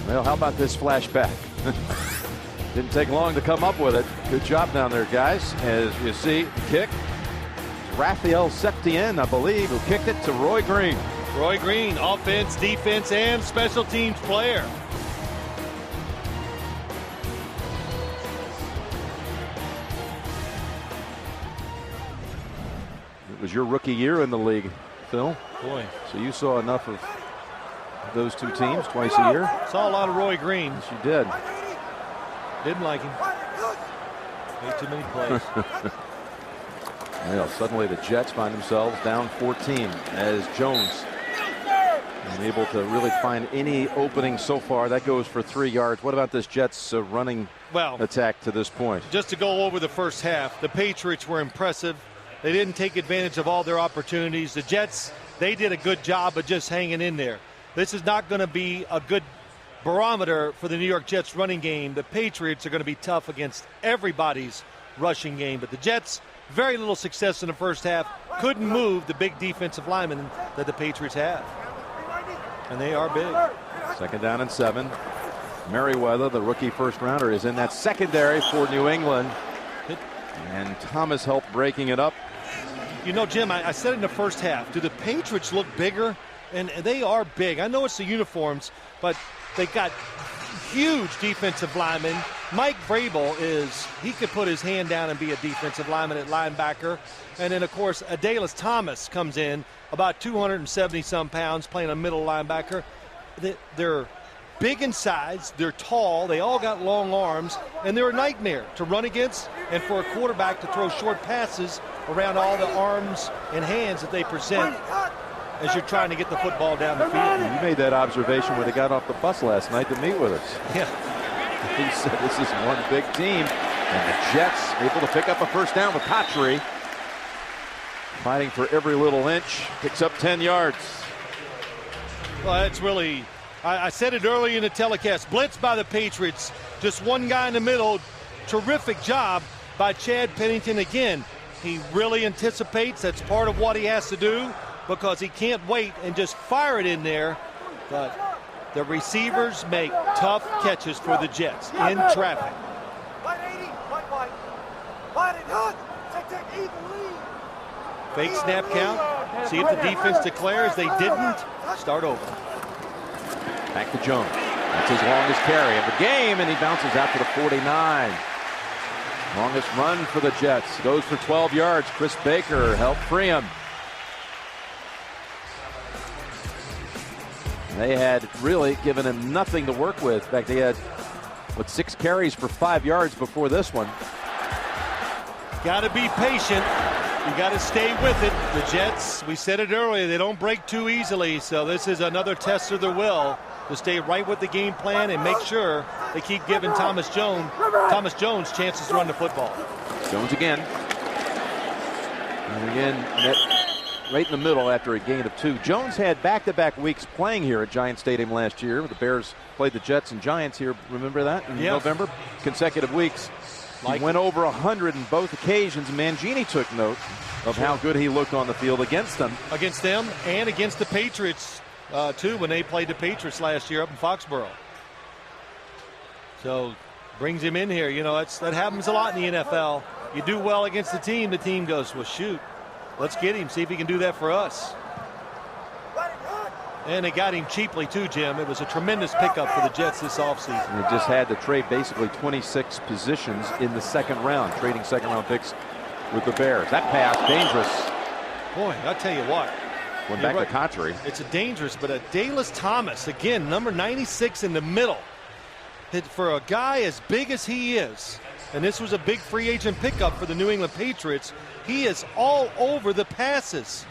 Well, how about this flashback? Didn't take long to come up with it. Good job down there, guys. As you see, kick. Raphael Septien, I believe, who kicked it to Roy Green. Roy Green, offense, defense, and special teams player. It was your rookie year in the league, Phil. Boy. So you saw enough of those two teams twice a year? Saw a lot of Roy Green. Yes, you did. Didn't like him. Made too many plays. Well, suddenly the Jets find themselves down 14 as Jones unable to really find any opening so far. That goes for 3 yards. What about this Jets running attack to this point? Just to go over the first half, the Patriots were impressive. They didn't take advantage of all their opportunities. The Jets, they did a good job of just hanging in there. This is not going to be a good barometer for the New York Jets running game. The Patriots are going to be tough against everybody's rushing game. But the Jets, very little success in the first half. Couldn't move the big defensive linemen that the Patriots have. And they are big. 2nd down and 7. Merriweather, the rookie first rounder, is in that secondary for New England. And Thomas helped breaking it up. You know, Jim, I said in the first half, do the Patriots look bigger? And they are big. I know it's the uniforms, but they got huge defensive linemen. Mike Vrabel he could put his hand down and be a defensive lineman at linebacker. And then, of course, Adalys Thomas comes in, about 270-some pounds, playing a middle linebacker. They're big in size, they're tall, they all got long arms, and they're a nightmare to run against and for a quarterback to throw short passes around all the arms and hands that they present as you're trying to get the football down the field. You made that observation when they got off the bus last night to meet with us. Yeah. He said this is one big team, and the Jets able to pick up a first down with Patry. Fighting for every little inch, picks up 10 yards. Well, that's really, I said it early in the telecast, blitz by the Patriots. Just one guy in the middle. Terrific job by Chad Pennington again. He really anticipates. That's part of what he has to do because he can't wait and just fire it in there. But the receivers make tough catches for the Jets in traffic. Fake snap count. See if the defense declares. They didn't. Start over. Back to Jones. That's his longest carry of the game, and he bounces out to the 49. Longest run for the Jets. Goes for 12 yards. Chris Baker helped free him. They had really given him nothing to work with. In fact, they had, 6 carries for 5 yards before this one. Got to be patient. You got to stay with it. The Jets, we said it earlier, they don't break too easily. So this is another test of their will to stay right with the game plan and make sure they keep giving Thomas Jones chances to run the football. Jones again. And again, right in the middle after a gain of 2. Jones had back-to-back weeks playing here at Giant Stadium last year. The Bears played the Jets and Giants here. Remember that in November? Consecutive weeks. He went over 100 in both occasions. Mangini took note of how good he looked on the field against them. Against them and against the Patriots, too, when they played the Patriots last year up in Foxborough. So brings him in here. You know, that happens a lot in the NFL. You do well against the team goes, well, shoot, let's get him, see if he can do that for us. And they got him cheaply, too, Jim. It was a tremendous pickup for the Jets this offseason. They just had to trade basically 26 positions in the second round, trading second-round picks with the Bears. That pass, dangerous. Boy, I'll tell you what. Went back to Cotchery. It's a dangerous, but a Dallas Thomas, again, number 96 in the middle. For a guy as big as he is, and this was a big free agent pickup for the New England Patriots, he is all over the passes.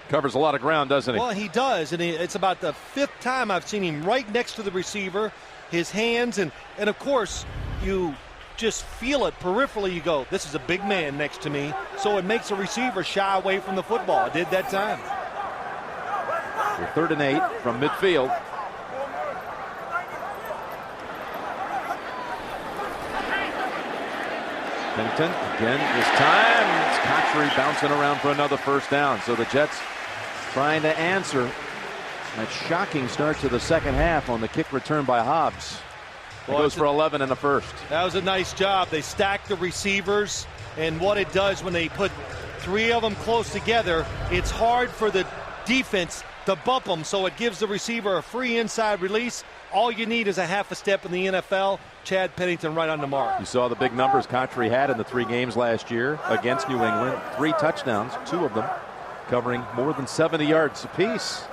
Covers a lot of ground, doesn't he? Well, he does, and it's about the 5th time I've seen him right next to the receiver, his hands, and of course, you just feel it peripherally. You go, this is a big man next to me, so it makes a receiver shy away from the football. It did that time. We're 3rd and 8 from midfield. Pennington again this time. It's Cotchery bouncing around for another first down. So the Jets trying to answer that shocking start to the second half on the kick return by Hobbs. It goes for 11 in the first. That was a nice job. They stacked the receivers, and what it does when they put 3 of them close together, it's hard for the defense to bump them, so it gives the receiver a free inside release. All you need is a half a step in the NFL. Chad Pennington right on the mark. You saw the big numbers Cotchery had in the 3 games last year against New England. 3 touchdowns, 2 of them covering more than 70 yards apiece.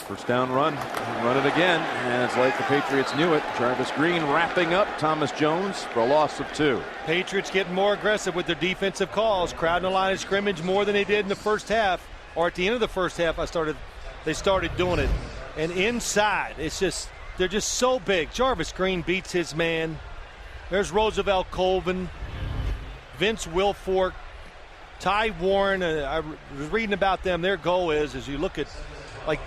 First down run it again, and it's like the Patriots knew it. Jarvis Green wrapping up Thomas Jones for a loss of 2. Patriots getting more aggressive with their defensive calls, crowding the line of scrimmage more than they did in the first half, or at the end of the first half. They started doing it. And inside, they're just so big. Jarvis Green beats his man. There's Roosevelt Colvin, Vince Wilfork, Ty Warren. I was reading about them. Their goal is, as you look at like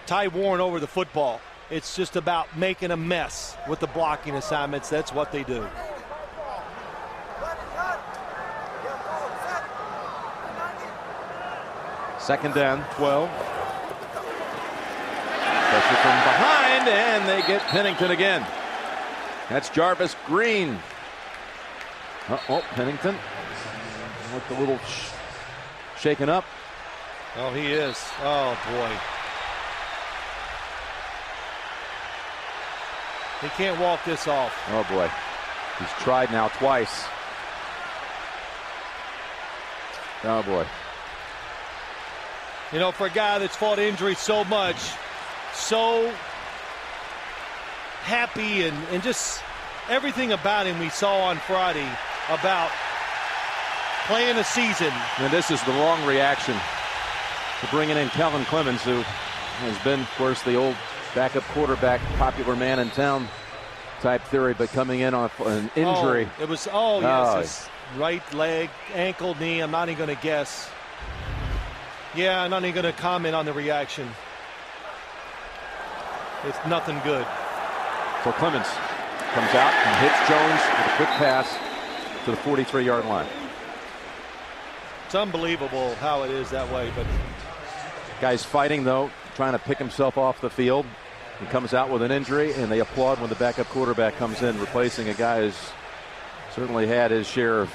Ty Warren over the football, it's just about making a mess with the blocking assignments. That's what they do. Second down, 12. Pressure from behind, and they get Pennington again. That's Jarvis Green. Pennington looked a little shaken up. Oh, he is. Oh, boy. He can't walk this off. Oh, boy. He's tried now twice. Oh, boy. You know, for a guy that's fought injury so much, so happy and just everything about him we saw on Friday about playing a season. And this is the wrong reaction to bringing in Kellen Clemens, who has been, of course, the old backup quarterback, popular man in town type theory, but coming in on an injury. It was, yes, his right leg, ankle, knee. I'm not even going to guess. Yeah, I'm not even going to comment on the reaction. It's nothing good. So Clemens comes out and hits Jones with a quick pass to the 43-yard line. It's unbelievable how it is that way, but guy's fighting, though, trying to pick himself off the field. He comes out with an injury, and they applaud when the backup quarterback comes in, replacing a guy who's certainly had his share of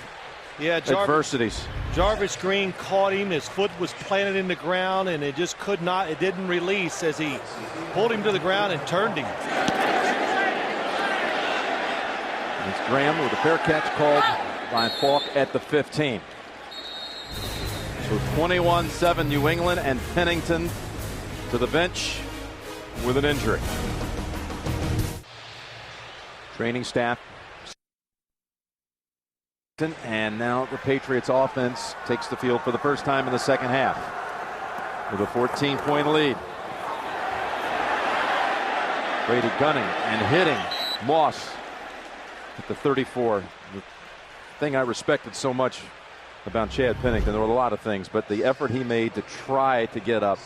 adversities. Jarvis Green caught him. His foot was planted in the ground, and it just could not, it didn't release as he pulled him to the ground and turned him. It's Graham with a fair catch called by Falk at the 15. So 21-7 New England, and Pennington to the bench with an injury. Training staff. And now the Patriots offense takes the field for the first time in the second half with a 14-point lead. Brady gunning and hitting Moss at the 34. The thing I respected so much about Chad Pennington, there were a lot of things, but the effort he made to try to get up,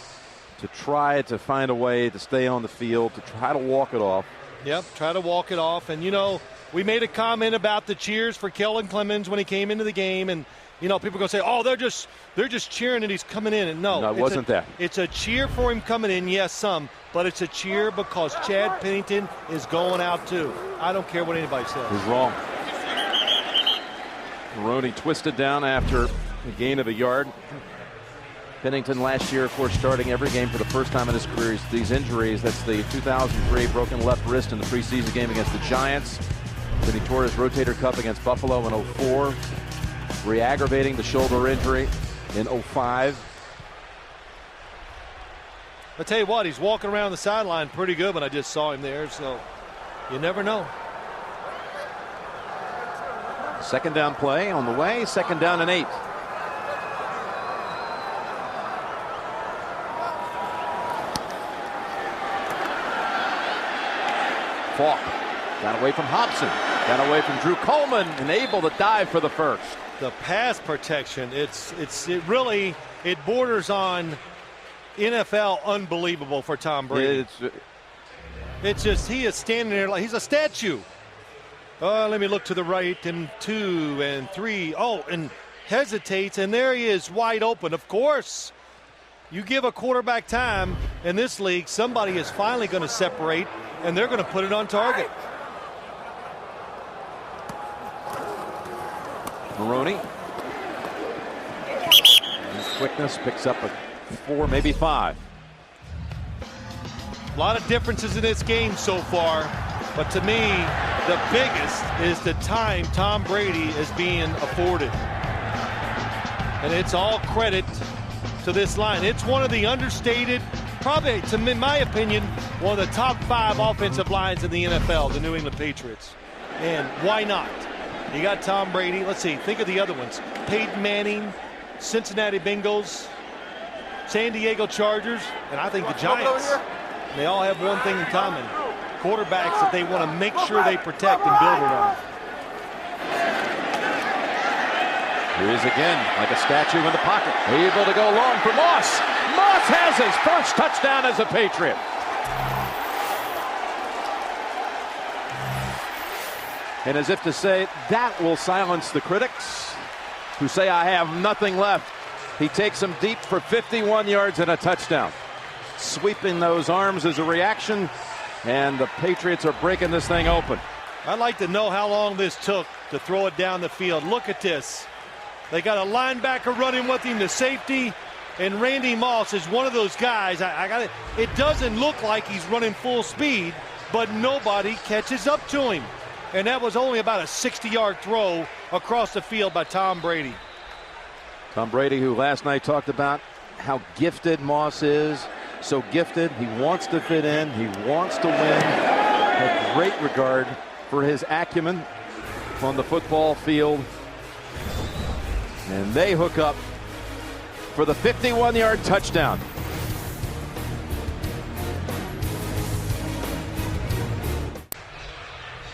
to try to find a way to stay on the field, to try to walk it off. Yep, try to walk it off. And, you know, we made a comment about the cheers for Kellen Clemens when he came into the game, and you know, people are going to say, oh, they're just cheering and he's coming in. And no, it wasn't that. It's a cheer for him coming in, yes, some, but it's a cheer because Chad Pennington is going out too. I don't care what anybody says. He's wrong. Maroney twisted down after a gain of a yard. Pennington last year, of course, starting every game for the first time in his career. These injuries, that's the 2003 broken left wrist in the preseason game against the Giants. Then he tore his rotator cuff against Buffalo in 2004, re-aggravating the shoulder injury in 2005. I tell you what, he's walking around the sideline pretty good when I just saw him there, so you never know. Second down play on the way, 2nd down and 8. Falk got away from Hobson, got away from Drew Coleman, and able to dive for the first. The pass protection, it really borders on NFL unbelievable for Tom Brady. It's just, he is standing there like he's a statue. Let me look to the right, and 2 and 3. Oh, and hesitates, and there he is wide open. Of course, you give a quarterback time in this league, somebody is finally going to separate, and they're going to put it on target. Maroney. His quickness picks up a 4, maybe 5. A lot of differences in this game so far, but to me, the biggest is the time Tom Brady is being afforded. And it's all credit to this line. It's one of the understated, probably, in my opinion, one of the top 5 offensive lines in the NFL, the New England Patriots. And why not? You got Tom Brady. Let's see, think of the other ones. Peyton Manning, Cincinnati Bengals, San Diego Chargers, and I think the Giants. They all have one thing in common. Quarterbacks that they want to make sure they protect and build around. Here he is again, like a statue in the pocket. Able to go long for Moss. Moss has his first touchdown as a Patriot. And as if to say, that will silence the critics who say I have nothing left. He takes them deep for 51 yards and a touchdown. Sweeping those arms as a reaction, and the Patriots are breaking this thing open. I'd like to know how long this took to throw it down the field. Look at this. They got a linebacker running with him, the safety, and Randy Moss is one of those guys. It doesn't look like he's running full speed, but nobody catches up to him. And that was only about a 60-yard throw across the field by Tom Brady. Tom Brady, who last night talked about how gifted Moss is. So gifted, he wants to fit in, he wants to win. A great regard for his acumen on the football field. And they hook up for the 51-yard touchdown.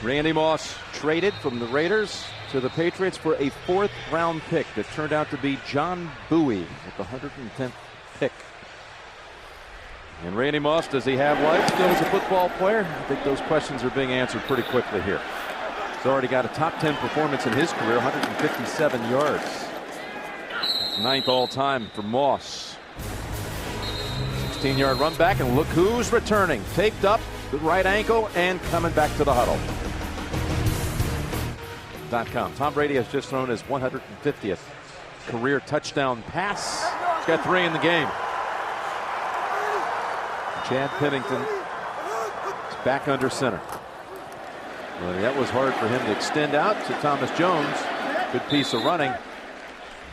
Randy Moss traded from the Raiders to the Patriots for a 4th-round pick that turned out to be John Bowie at the 110th pick. And Randy Moss, does he have life still as a football player? I think those questions are being answered pretty quickly here. He's already got a top 10 performance in his career, 157 yards. 9th all-time for Moss. 16-yard run back, and look who's returning. Taped up, the right ankle, and coming back to the huddle. .com. Tom Brady has just thrown his 150th career touchdown pass. He's got 3 in the game. Chad Pennington is back under center. Well, that was hard for him to extend out to Thomas Jones. Good piece of running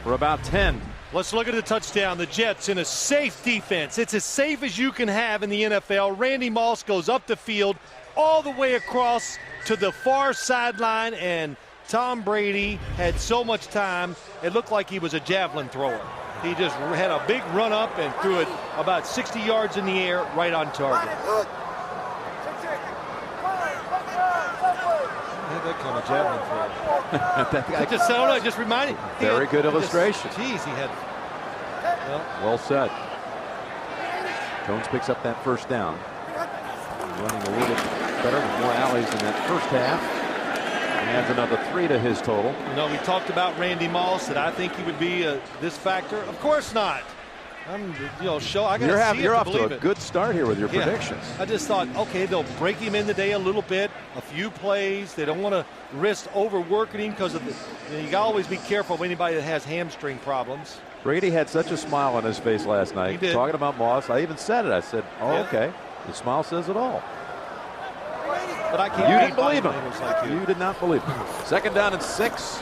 for about 10. Let's look at the touchdown. The Jets in a safe defense. It's as safe as you can have in the NFL. Randy Moss goes up the field all the way across to the far sideline, and Tom Brady had so much time, it looked like he was a javelin thrower. He just had a big run up and threw it about 60 yards in the air, right on target. That kind of javelin throw. I just reminded. Very good illustration. Geez, he had. Well said. Jones picks up that first down. Running a little better with more alleys in that first half. And adds another 3 to his total. You know, we talked about Randy Moss, that I think he would be this factor. Of course not. You're off to a good start here with your predictions. I just thought, okay, they'll break him in today a little bit, a few plays. They don't want to risk overworking him because of you got to always be careful of anybody that has hamstring problems. Brady had such a smile on his face last night. He did. Talking about Moss. I even said it. I said, okay. The smile says it all. But I can't. You didn't believe him. You did not believe him. 2nd down and 6.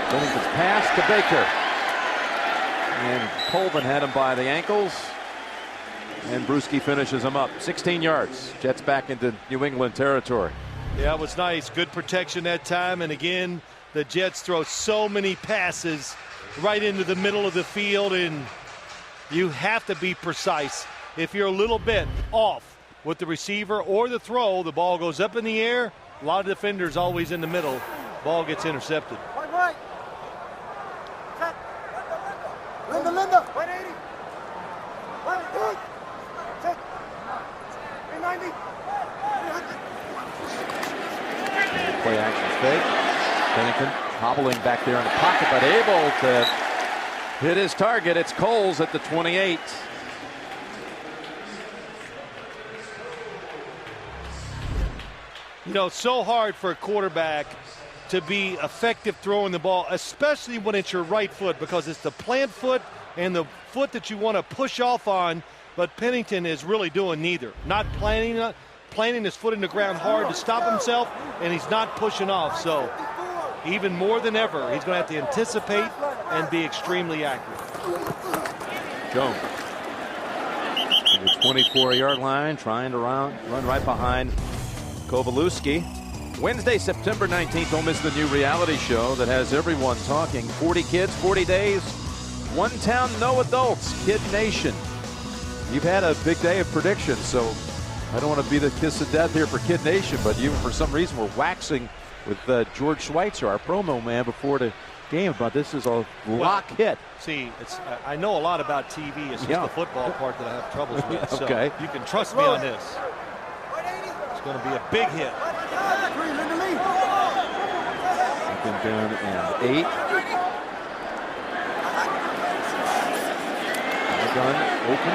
Pennington's pass to Baker. And Colvin had him by the ankles. And Bruschi finishes him up. 16 yards. Jets back into New England territory. Yeah, it was nice. Good protection that time. And again, the Jets throw so many passes right into the middle of the field. And you have to be precise. If you're a little bit off with the receiver or the throw, the ball goes up in the air. A lot of defenders always in the middle. Ball gets intercepted. Linda, 180. 390. Play action fake. Pennington hobbling back there in the pocket, but able to hit his target. It's Coles at the 28. You know, it's so hard for a quarterback to be effective throwing the ball, especially when it's your right foot, because it's the plant foot and the foot that you want to push off on. But Pennington is really doing neither. Not planting his foot in the ground hard to stop himself, and he's not pushing off. So even more than ever, he's going to have to anticipate and be extremely accurate. Jones. The 24-yard line, trying to run right behind Kovalewski. Wednesday, September 19th, don't miss the new reality show that has everyone talking. 40 kids, 40 days, one town, no adults, Kid Nation. You've had a big day of predictions, so I don't want to be the kiss of death here for Kid Nation, but you, for some reason, were waxing with George Schweitzer, our promo man, before the game, but this is a lock hit. See, I know a lot about TV. It's just the football part that I have troubles with. Okay. So you can trust me on this. It's going to be a big hit. 2nd down and 8. Gun open.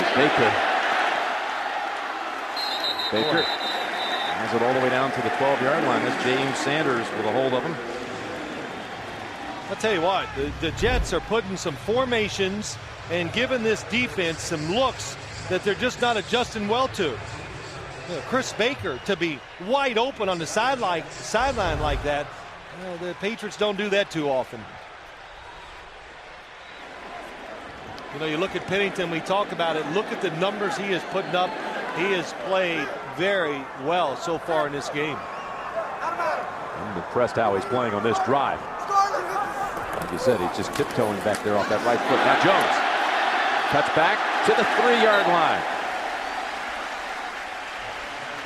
Baker has it all the way down to the 12-yard line. That's James Sanders with a hold of him. I'll tell you what, the Jets are putting some formations and giving this defense some looks that they're just not adjusting well to. You know, Chris Baker to be wide open on the sideline like that. You know, the Patriots don't do that too often. You know, you look at Pennington, we talk about it. Look at the numbers he is putting up. He has played very well so far in this game. I'm impressed how he's playing on this drive. Like you said, he's just tiptoeing back there off that right foot. Now Jones cuts back to the 3-yard line.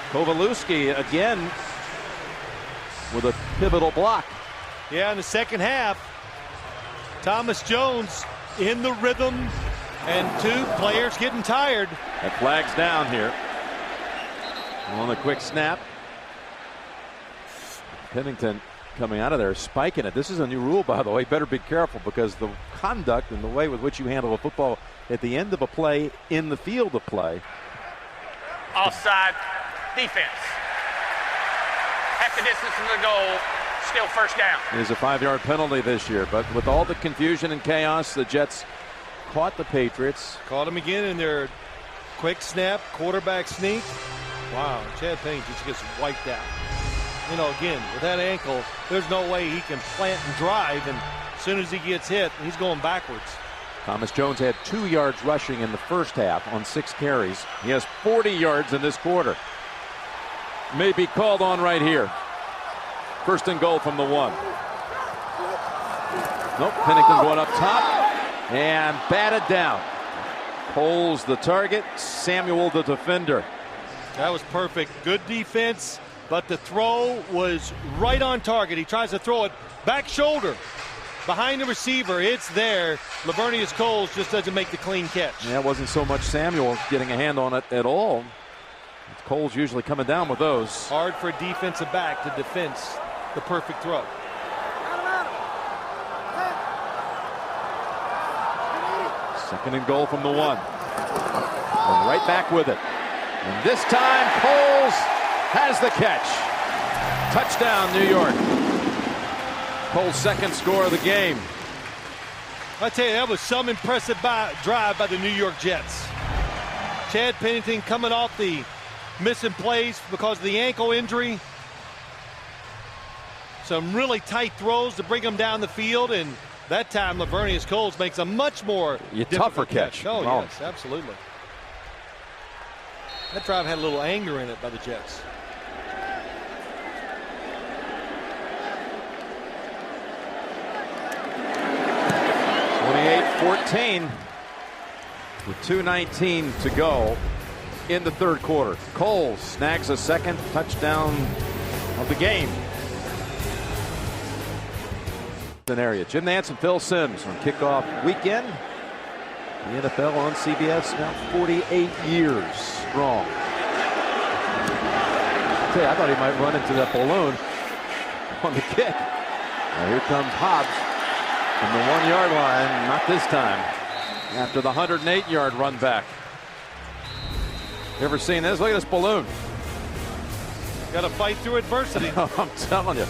Kovalewski again with a pivotal block. Yeah, in the second half, Thomas Jones in the rhythm, and 2 players getting tired. That flag's down here. On the quick snap. Pennington coming out of there, spiking it. This is a new rule, by the way. Better be careful, because the conduct and the way with which you handle a football at the end of a play in the field of play. Offside defense. Half the distance from the goal. still first down. There's a 5-yard penalty this year, but with all the confusion and chaos, the Jets caught the Patriots. Caught them again in their quick snap, quarterback sneak. Wow, Chad Pennington just gets wiped out. You know, again, with that ankle, there's no way he can plant and drive, and as soon as he gets hit, he's going backwards. Thomas Jones had 2 yards rushing in the first half on 6 carries. He has 40 yards in this quarter. May be called on right here. First and goal from the 1. Nope, Pennington going up top and batted down. Cole's the target, Samuel the defender. That was perfect. Good defense, but the throw was right on target. He tries to throw it back shoulder behind the receiver. It's there. Lavernius Coles just doesn't make the clean catch. Yeah, it wasn't so much Samuel getting a hand on it at all. Cole's usually coming down with those. Hard for a defensive back to defense the perfect throw. Second and goal from the 1. And right back with it. And this time, Coles has the catch. Touchdown, New York. Cole's second score of the game. I tell you, that was some impressive drive by the New York Jets. Chad Pennington coming off the missing plays because of the ankle injury. Some really tight throws to bring him down the field, and that time Lavernius Coles makes a much more tougher catch. Oh, yes, absolutely. That drive had a little anger in it by the Jets. (28-14) with 2:19 to go in the third quarter. Coles snags a second touchdown of the game. Area. Jim Nantz and Phil Simms on kickoff weekend. The NFL on CBS now 48 years strong. I thought he might run into that balloon on the kick. Now here comes Hobbs from the 1-yard line. Not this time. After the 108-yard run back. You ever seen this? Look at this balloon. Got to fight through adversity. I'm telling you.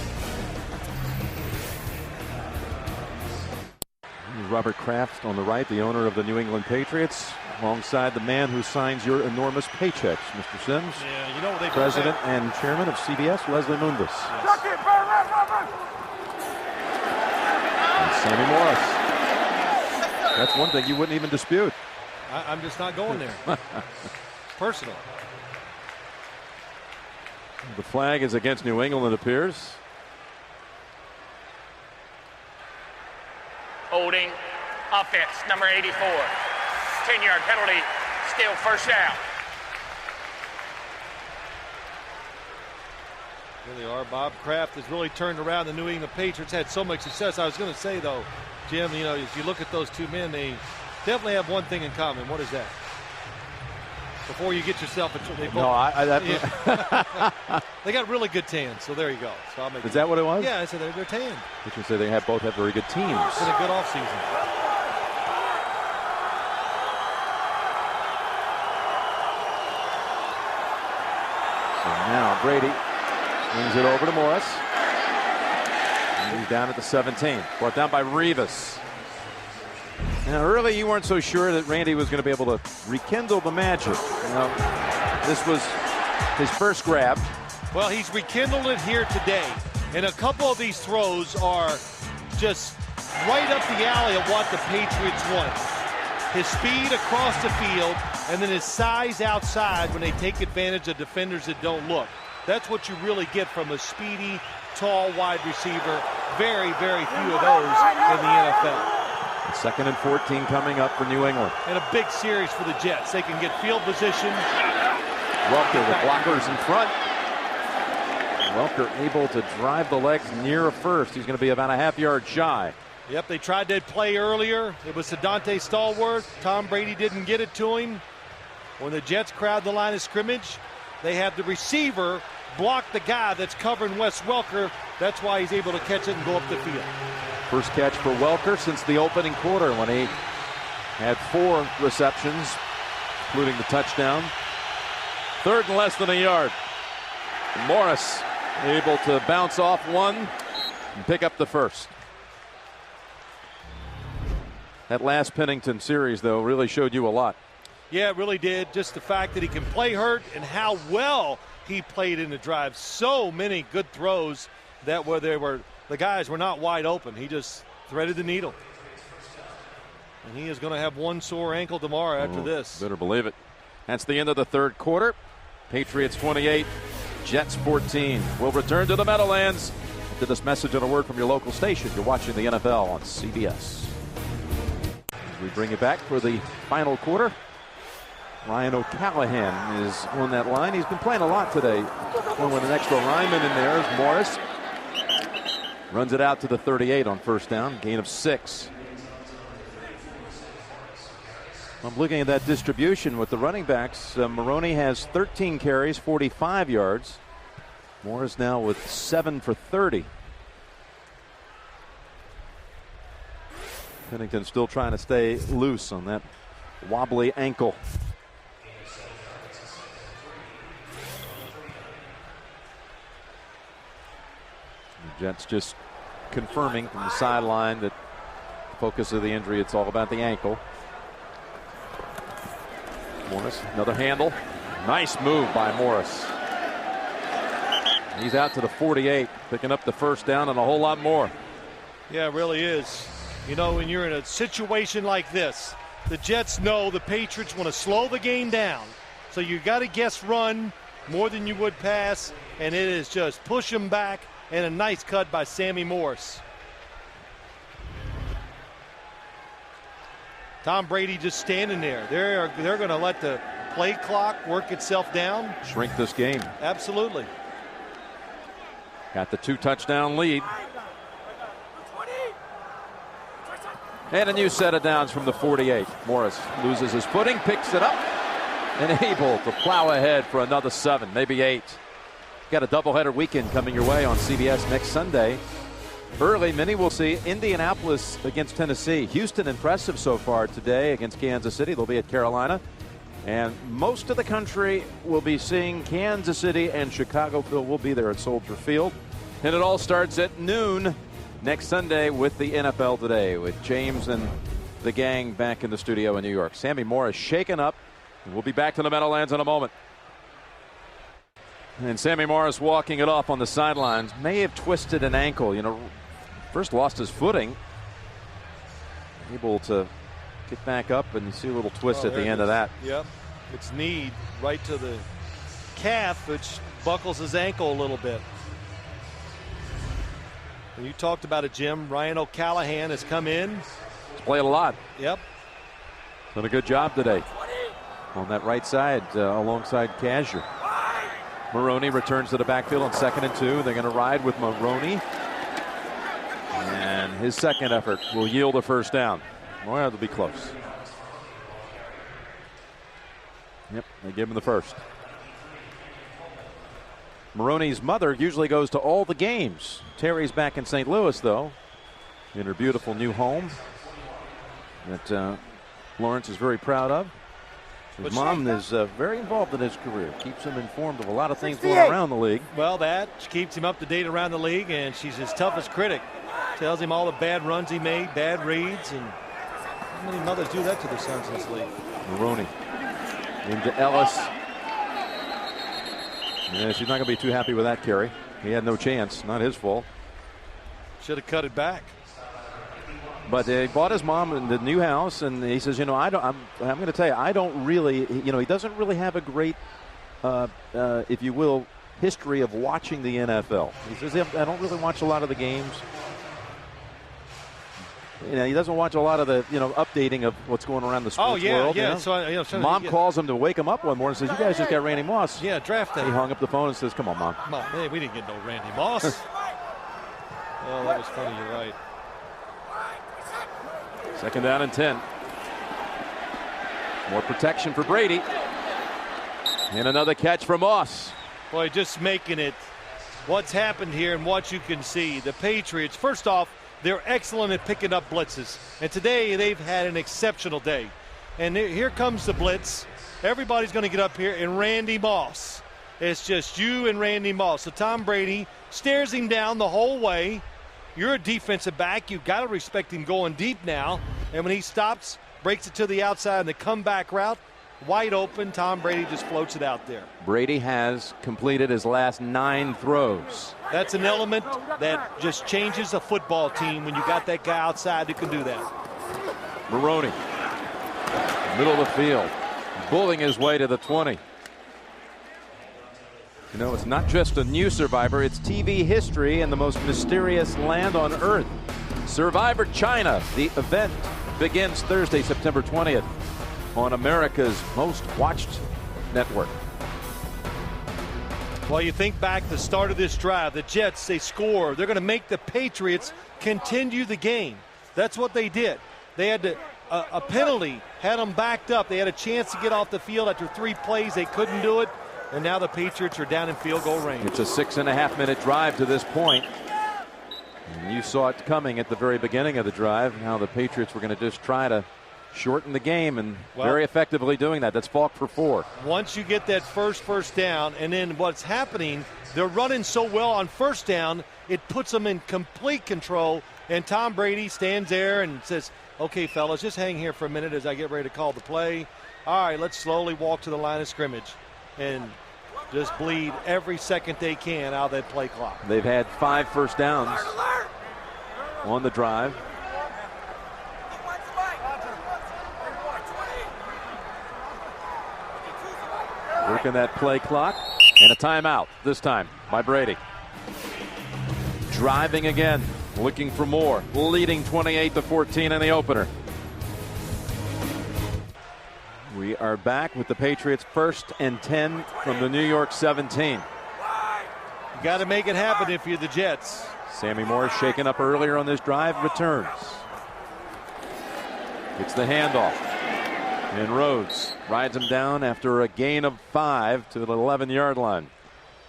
Robert Kraft on the right, the owner of the New England Patriots, alongside the man who signs your enormous paychecks, Mr. Simms. Yeah, you know what they President and Chairman of CBS, Leslie Moonves. Yes. And Sammy Morris. That's one thing you wouldn't even dispute. I'm just not going there. Personal. The flag is against New England, it appears. Holding offense, number 84. 10-yard penalty, still first down. Here they are. Bob Kraft has really turned around. The New England Patriots had so much success. I was going to say, though, Jim, you know, if you look at those two men, they definitely have one thing in common. What is that? Before you get yourself a they they got really good tans, so there you go. So I'll make is that what it was? Yeah, I said they're tan. Which would say they both have very good teams. It's been a good offseason. So now Brady swings it over to Morris. And he's down at the 17. Brought down by Revis. Now, early you weren't so sure that Randy was going to be able to rekindle the magic. You know, this was his first grab. Well, he's rekindled it here today. And a couple of these throws are just right up the alley of what the Patriots want. His speed across the field and then his size outside when they take advantage of defenders that don't look. That's what you really get from a speedy, tall wide receiver. Very, very few of those in the NFL. Second and 14 coming up for New England. And a big series for the Jets. They can get field position. Welker with blockers in front. Welker able to drive the legs near a first. He's going to be about a half-yard shy. Yep, they tried that play earlier. It was to Dante Stallworth. Tom Brady didn't get it to him. When the Jets crowd the line of scrimmage, they have the receiver block the guy that's covering Wes Welker. That's why he's able to catch it and go up the field. First catch for Welker since the opening quarter when he had 4 receptions, including the touchdown. Third and less than a yard. Morris able to bounce off one and pick up the first. That last Pennington series, though, really showed you a lot. Yeah, it really did. Just the fact that he can play hurt and how well he played in the drive. So many good throws that the guys were not wide open. He just threaded the needle. And he is going to have one sore ankle tomorrow after this. Better believe it. That's the end of the third quarter. Patriots 28, Jets 14. We'll return to the Meadowlands after this message and a word from your local station. You're watching the NFL on CBS. As we bring it back for the final quarter, Ryan O'Callahan is on that line. He's been playing a lot today. Going with an extra lineman in there is Morris. Runs it out to the 38 on first down. Gain of 6. I'm looking at that distribution with the running backs. Maroney has 13 carries, 45 yards. Morris now with 7 for 30. Pennington still trying to stay loose on that wobbly ankle. The Jets just confirming from the sideline that the focus of the injury, it's all about the ankle. Morris, another handle. Nice move by Morris. He's out to the 48, picking up the first down and a whole lot more. Yeah, it really is. You know, when you're in a situation like this, the Jets know the Patriots want to slow the game down. So you got to guess run more than you would pass, and it is just push them back, and a nice cut by Sammy Morris. Tom Brady just standing there. They're going to let the play clock work itself down. Shrink this game. Absolutely. Got the 2-touchdown lead. And a new set of downs from the 48. Morris loses his footing, picks it up, and able to plow ahead for another 7, maybe 8. Got a doubleheader weekend coming your way on CBS next Sunday. Early, many will see Indianapolis against Tennessee. Houston impressive so far today against Kansas City. They'll be at Carolina. And most of the country will be seeing Kansas City and Chicago. Phil will be there at Soldier Field. And it all starts at noon next Sunday with the NFL Today, with James and the gang back in the studio in New York. Sammy Morris shaken up. We'll be back to the Meadowlands in a moment. And Sammy Morris walking it off on the sidelines. May have twisted an ankle. You know, first lost his footing. Able to get back up, and you see a little twist at the end of that. Yep. It's knee right to the calf, which buckles his ankle a little bit. And you talked about it, Jim. Ryan O'Callahan has come in. He's played a lot. Yep. Done a good job today on that right side alongside Kazir. Maroney returns to the backfield on 2nd and 2. They're going to ride with Maroney. And his second effort will yield a first down. Well, it'll be close. Yep, they give him the first. Maroney's mother usually goes to all the games. Terry's back in St. Louis, though, in her beautiful new home that Lawrence is very proud of. His mom is very involved in his career. Keeps him informed of a lot of things going around the league. Well, she keeps him up to date around the league, and she's his toughest critic. Tells him all the bad runs he made, bad reads, and how many mothers do that to their sons in this league? Maroney into Ellis. Yeah, she's not going to be too happy with that carry. He had no chance. Not his fault. Should have cut it back. But they bought his mom in the new house, and he says, you know, I'm going to tell you, I don't really, you know, he doesn't really have a great, if you will, history of watching the NFL. He says, I don't really watch a lot of the games. You know, he doesn't watch a lot of the, you know, updating of what's going around the sports world. Yeah. You know? So, Mom calls him to wake him up one morning and says, you guys just got Randy Moss. Yeah, draft day. He hung up the phone and says, come on, Mom. Come on, hey, we didn't get no Randy Moss. Oh, that was funny, you're right. 2nd down and 10. More protection for Brady. And another catch for Moss. Boy, just making it what's happened here and what you can see. The Patriots, first off, they're excellent at picking up blitzes. And today they've had an exceptional day. And here comes the blitz. Everybody's going to get up here, and Randy Moss. It's just you and Randy Moss. So Tom Brady stares him down the whole way. you're a defensive back. You've got to respect him going deep now. And when he stops, breaks it to the outside in the comeback route, wide open, Tom Brady just floats it out there. Brady has completed his last 9 throws. That's an element that just changes a football team when you got that guy outside who can do that. Maroney, middle of the field, bulling his way to the 20. You know, it's not just a new Survivor, it's TV history in the most mysterious land on earth. Survivor China. The event begins Thursday, September 20th on America's most watched network. Well, you think back to the start of this drive, the Jets, they score. They're going to make the Patriots continue the game. That's what they did. They had a penalty, had them backed up. They had a chance to get off the field after 3 plays. They couldn't do it. And now the Patriots are down in field goal range. It's a 6.5-minute drive to this point. And you saw it coming at the very beginning of the drive, how the Patriots were going to just try to shorten the game, and very effectively doing that. That's Falk for 4. Once you get that first down, and then what's happening, they're running so well on first down, it puts them in complete control. And Tom Brady stands there and says, okay, fellas, just hang here for a minute as I get ready to call the play. All right, let's slowly walk to the line of scrimmage and just bleed every second they can out of that play clock. They've had 5 first downs on the drive. Working that play clock, and a timeout this time by Brady. Driving again, looking for more, leading 28-14 in the opener. We are back with the Patriots 1st and 10 from the New York 17. You got to make it happen if you're the Jets. Sammy Morris shaken up earlier on this drive, returns. It's the handoff. And Rhodes rides him down after a gain of 5 to the 11-yard line.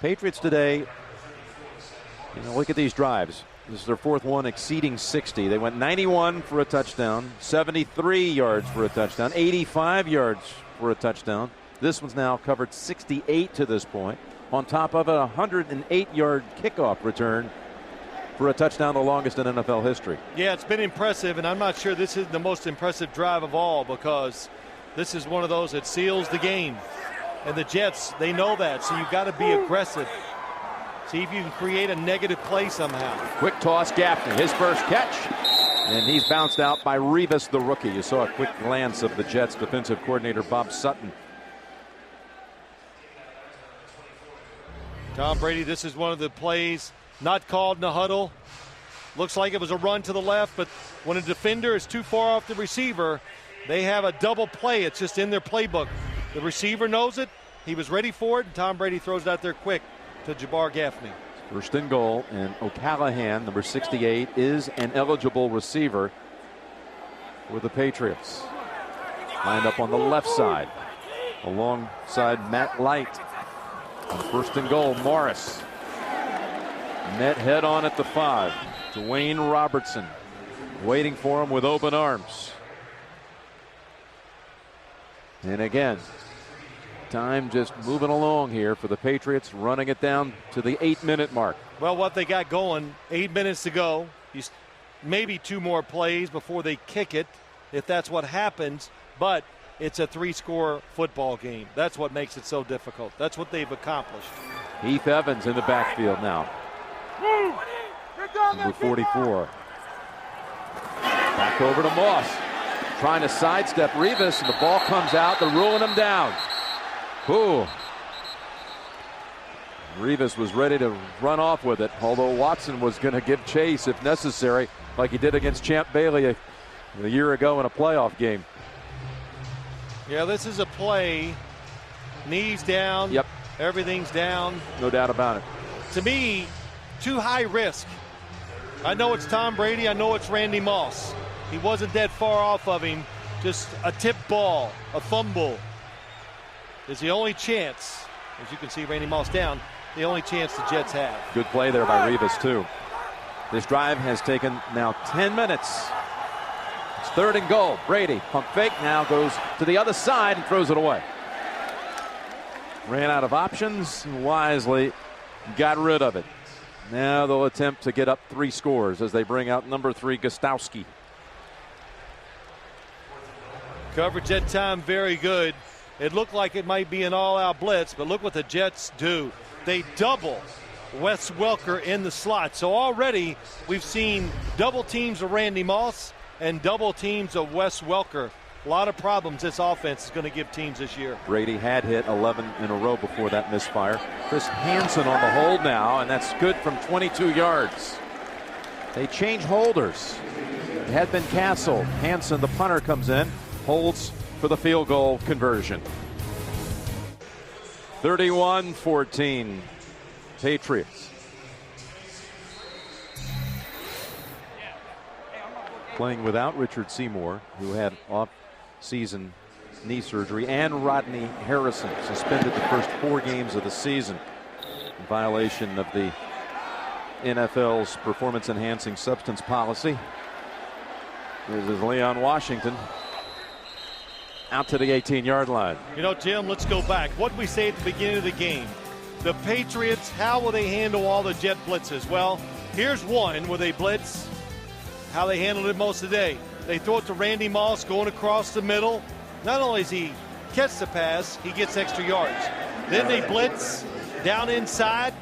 Patriots today, you know, look at these drives. This is their 4th one exceeding 60. They went 91 for a touchdown, 73 yards for a touchdown, 85 yards for a touchdown. This one's now covered 68 to this point. On top of a 108-yard kickoff return for a touchdown, the longest in NFL history. Yeah, it's been impressive, and I'm not sure this is the most impressive drive of all, because this is one of those that seals the game. And the Jets, they know that, so you've got to be aggressive. See if you can create a negative play somehow. Quick toss, Gaffney, his first catch. And he's bounced out by Revis, the rookie. You saw a quick glance of the Jets defensive coordinator, Bob Sutton. Tom Brady, this is one of the plays not called in the huddle. Looks like it was a run to the left, but when a defender is too far off the receiver, they have a double play. It's just in their playbook. The receiver knows it. He was ready for it, and Tom Brady throws it out there quick to Jabbar Gaffney. 1st and goal, and O'Callahan, number 68, is an eligible receiver for the Patriots. Lined up on the left side, alongside Matt Light. On 1st and goal, Morris. Met head on at the 5. Dwayne Robertson waiting for him with open arms. And again, time just moving along here for the Patriots, running it down to the 8-minute mark. Well, what they got going, 8 minutes to go. Maybe 2 more plays before they kick it, if that's what happens. But it's a 3-score football game. That's what makes it so difficult. That's what they've accomplished. Heath Evans in the backfield now. Number 44. Back over to Moss. Trying to sidestep Revis, and the ball comes out. They're ruling him down. Ooh. Revis was ready to run off with it, although Watson was going to give chase if necessary, like he did against Champ Bailey a year ago in a playoff game. Yeah, this is a play. Knees down. Yep. Everything's down. No doubt about it. To me, too high risk. I know it's Tom Brady. I know it's Randy Moss. He wasn't that far off of him. Just a tip ball, a fumble is the only chance. As you can see, Randy Moss down. The only chance the Jets have. Good play there by Revis, too. This drive has taken now 10 minutes. It's 3rd and goal. Brady, pump fake, now goes to the other side and throws it away. Ran out of options, wisely got rid of it. Now they'll attempt to get up 3 scores as they bring out number 3, Gostowski. Coverage that time very good. It looked like it might be an all-out blitz, but look what the Jets do. They double Wes Welker in the slot. So already we've seen double teams of Randy Moss and double teams of Wes Welker. A lot of problems this offense is going to give teams this year. Brady had hit 11 in a row before that misfire. Chris Hansen on the hold now, and that's good from 22 yards. They change holders. It had been Castle. Hansen, the punter, comes in, holds for the field goal conversion. 31-14 Patriots. Playing without Richard Seymour, who had off-season knee surgery, and Rodney Harrison, suspended the first 4 games of the season in violation of the NFL's performance-enhancing substance policy. This is Leon Washington out to the 18-yard line. You know, Jim, let's go back. What did we say at the beginning of the game? The Patriots, how will they handle all the jet blitzes? Well, here's one where they blitz. How they handled it most of the day. They throw it to Randy Moss going across the middle. Not only does he catch the pass, he gets extra yards. Then they blitz down inside,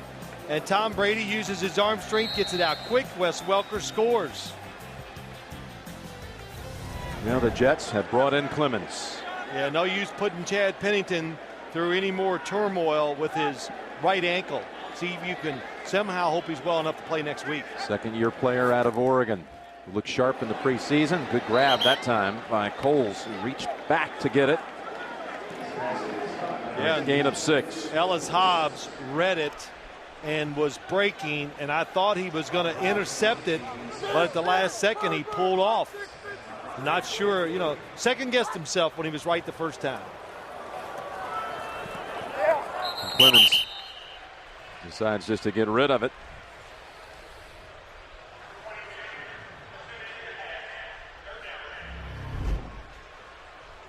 and Tom Brady uses his arm strength, gets it out quick. Wes Welker scores. Now the Jets have brought in Clemens. Yeah, no use putting Chad Pennington through any more turmoil with his right ankle. See if you can somehow hope he's well enough to play next week. Second-year player out of Oregon. Looked sharp in the preseason. Good grab that time by Coles, who reached back to get it. Yeah, gain of 6. Ellis Hobbs read it and was breaking, and I thought he was going to intercept it, but at the last second he pulled off. Not sure, you know, second-guessed himself when he was right the first time. Clemens decides just to get rid of it.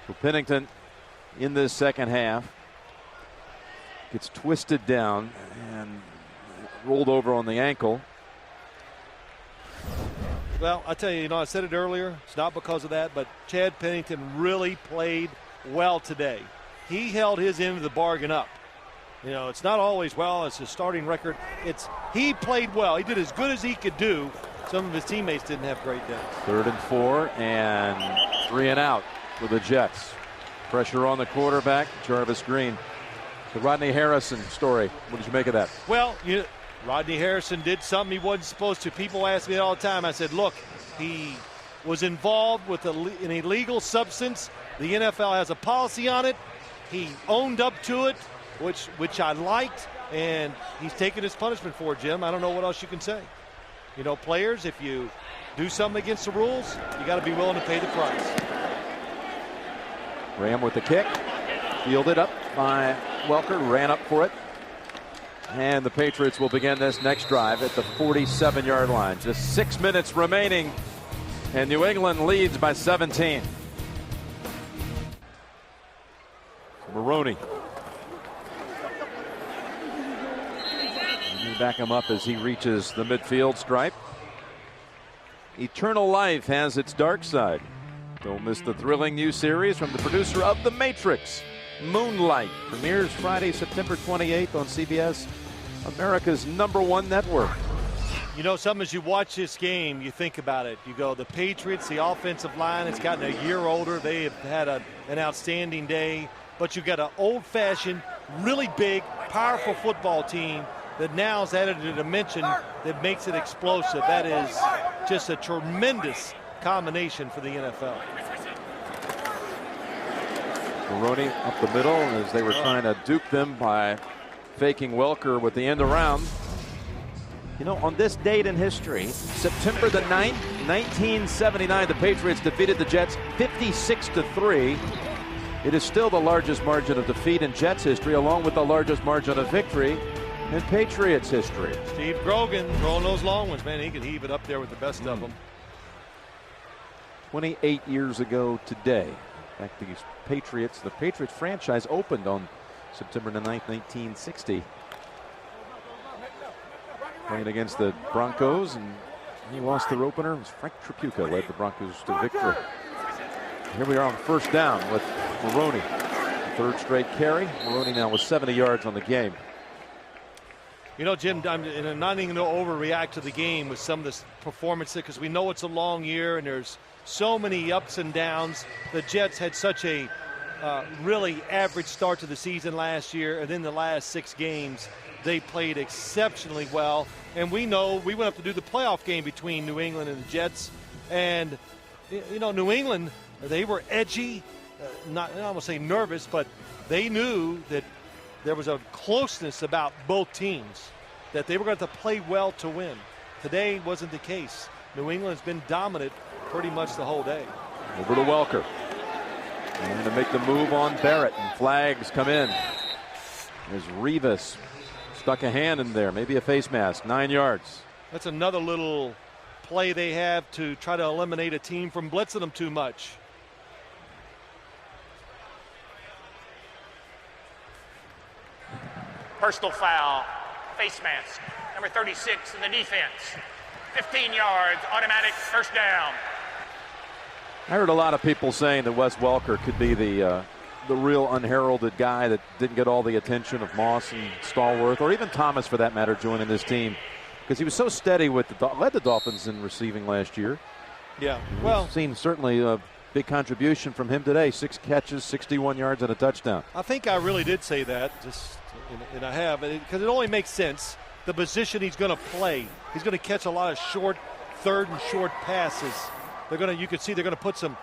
So Pennington in this second half gets twisted down and rolled over on the ankle. Well, I tell you, I said it earlier. It's not because of that, but Chad Pennington really played well today. He held his end of the bargain up. You know, it's not always, well, it's his starting record. He played well. He did as good as he could do. Some of his teammates didn't have great days. 3rd and 4 and 3 and out for the Jets. Pressure on the quarterback, Jarvis Green. The Rodney Harrison story. What did you make of that? Well, Rodney Harrison did something he wasn't supposed to. People ask me all the time. I said, look, he was involved with an illegal substance. The NFL has a policy on it. He owned up to it, which I liked, and he's taking his punishment for it, Jim. I don't know what else you can say. You know, players, if you do something against the rules, you got to be willing to pay the price. Graham with the kick. Fielded up by Welker. Ran up for it. And the Patriots will begin this next drive at the 47-yard line. Just 6 minutes remaining, and New England leads by 17. Maroney. You back him up as he reaches the midfield stripe. Eternal life has its dark side. Don't miss the thrilling new series from the producer of The Matrix, Moonlight. Premieres Friday, September 28th on CBS, America's #1 network. You know, something as you watch this game, you think about it. You go, the Patriots, the offensive line has gotten a year older. They have had an outstanding day. But you got an old-fashioned, really big, powerful football team that now has added a dimension that makes it explosive. That is just a tremendous combination for the NFL. Maroney up the middle as they were trying to dupe them by faking Welker with the end around. You know, on this date in history, September the 9th, 1979, the Patriots defeated the Jets 56-3. It is still the largest margin of defeat in Jets history, along with the largest margin of victory in Patriots history. Steve Grogan throwing those long ones, man. He could heave it up there with the best of them. 28 years ago today, in fact, the Patriots franchise opened on September the 9th, 1960. playing against the Broncos, and he lost their opener. It was Frank Tripucka led the Broncos to victory. Here we are on first down with Maroney. Third straight carry. Maroney now with 70 yards on the game. You know, Jim, I'm not even going to overreact to the game with some of this performance because we know it's a long year and there's so many ups and downs. The Jets had such a really average start to the season last year, and then the last 6 games they played exceptionally well. And we know we went up to do the playoff game between New England and the Jets, and you know, New England, they were edgy, not I don't want to say nervous, but they knew that there was a closeness about both teams, that they were going to have to play well to win. Today wasn't the case. New England's been dominant pretty much the whole day. Over to Welker. And to make the move on Barrett, and flags come in. There's Rivas. Stuck a hand in there, maybe a face mask, 9 yards. That's another little play they have to try to eliminate a team from blitzing them too much. Personal foul, face mask, number 36 in the defense. 15 yards, automatic first down. I heard a lot of people saying that Wes Welker could be the real unheralded guy that didn't get all the attention of Moss and Stallworth, or even Thomas for that matter, joining this team, because he was so steady with led the Dolphins in receiving last year. Yeah, well, we've seen certainly a big contribution from him today. 6 catches, 61 yards, and a touchdown. I think I really did say that, and I have, because it only makes sense. The position he's going to play, he's going to catch a lot of short, third and short passes. You can see they're going to put some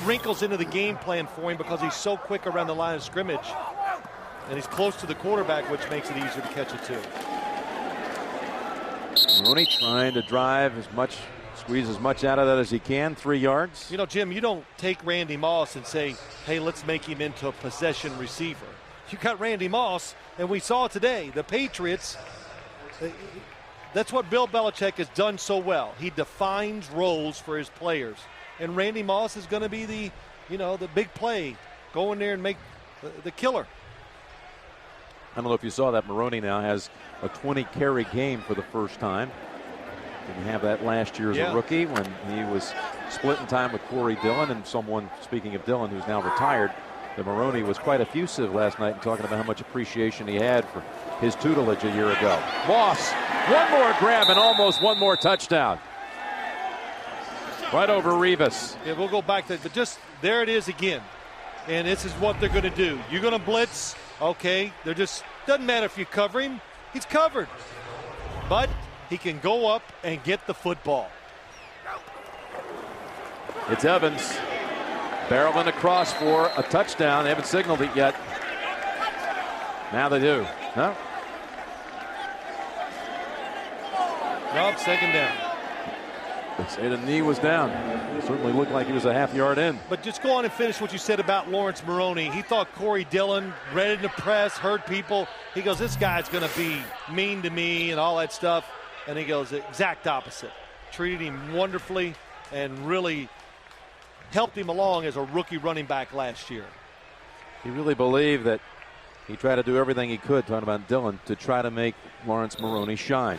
wrinkles into the game plan for him because he's so quick around the line of scrimmage, and he's close to the quarterback, which makes it easier to catch it too. Maroney trying to drive squeeze as much out of that as he can. 3 yards. You know, Jim, you don't take Randy Moss and say, hey, let's make him into a possession receiver. You got Randy Moss, and we saw today, the Patriots, that's what Bill Belichick has done so well. He defines roles for his players. And Randy Moss is going to be the big play. Go in there and make the killer. I don't know if you saw that. Maroney now has a 20-carry game for the first time. Didn't have that last year as a rookie when he was splitting time with Corey Dillon, and someone, speaking of Dillon, who's now retired, that Maroney was quite effusive last night in talking about how much appreciation he had for his tutelage a year ago. Moss, one more grab and almost one more touchdown. Right over Rivas. Yeah, we'll go back to, but just there it is again. And this is what they're going to do. You're going to blitz, okay? Doesn't matter if you cover him, he's covered. But he can go up and get the football. It's Evans. Barreling across for a touchdown. They haven't signaled it yet. Now they do. No? Nope, second down. They say the knee was down. It certainly looked like he was a half yard in. But just go on and finish what you said about Lawrence Maroney. He thought Corey Dillon, ready to press, hurt people. He goes, this guy's going to be mean to me and all that stuff. And he goes, the exact opposite. Treated him wonderfully and really helped him along as a rookie running back last year. He really believed that he tried to do everything he could, talking about Dillon, to try to make Lawrence Maroney shine.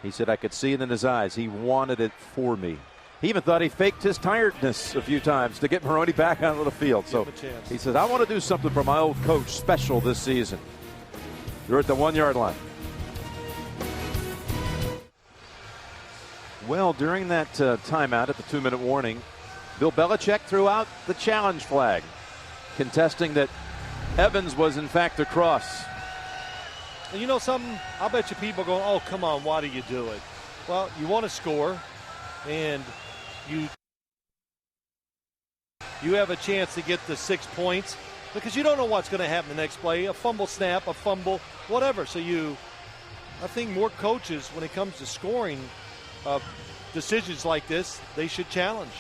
He said, I could see it in his eyes. He wanted it for me. He even thought he faked his tiredness a few times to get Maroney back onto the field. So he said, I want to do something for my old coach special this season. You're at the 1 yard line. Well, during that timeout at the 2-minute warning, Bill Belichick threw out the challenge flag, contesting that Evans was in fact across. And you know something? I'll bet you people are going, oh, come on, why do you do it? Well, you want to score, and you have a chance to get the 6 points because you don't know what's going to happen the next play, a fumble snap, a fumble, whatever. So I think more coaches, when it comes to scoring decisions like this, they should challenge.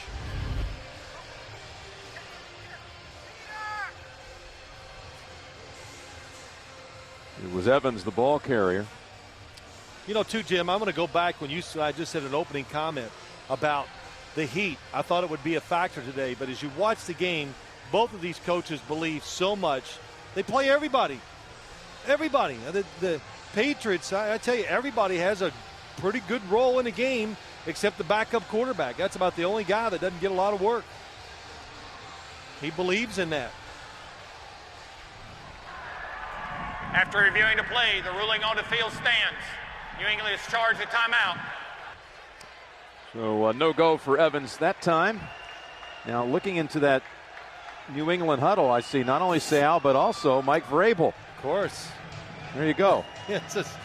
It was Evans, the ball carrier. You know, too, Jim, I'm going to go back when I just said an opening comment about the heat. I thought it would be a factor today, but as you watch the game, both of these coaches believe so much. They play everybody. Everybody. The Patriots, I tell you, everybody has a pretty good role in the game except the backup quarterback. That's about the only guy that doesn't get a lot of work. He believes in that. After reviewing the play, the ruling on the field stands. New England is charged with timeout. So no go for Evans that time. Now looking into that New England huddle, I see not only Sal but also Mike Vrabel. Of course. There you go. Yeah,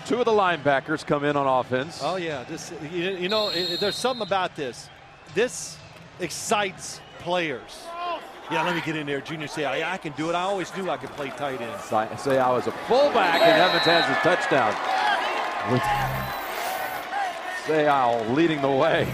two of the linebackers come in on offense. Oh yeah, there's something about this. This excites players. Yeah, let me get in there. Junior say, I can do it. I always knew I could play tight end. Say I was a fullback, and Evans has his touchdown. Sayal leading the way.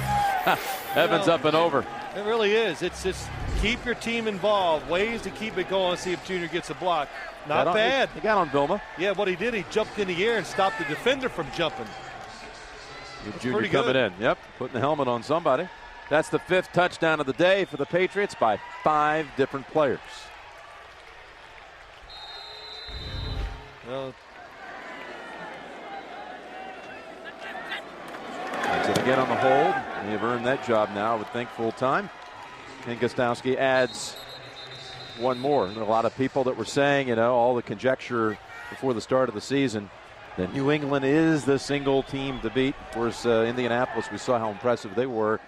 Evans up and over. It really is. It's just keep your team involved. Ways to keep it going. See if Junior gets a block. Not bad. He got on Vilma. Yeah, what he did, he jumped in the air and stopped the defender from jumping. Junior coming in. Yep, putting the helmet on somebody. That's the 5th touchdown of the day for the Patriots by 5 different players. Well, and again on the hold. They've earned that job now, I would think, full time. And Gostowski adds one more. There are a lot of people that were saying, all the conjecture before the start of the season that New England is the single team to beat. Of course, Indianapolis, we saw how impressive they were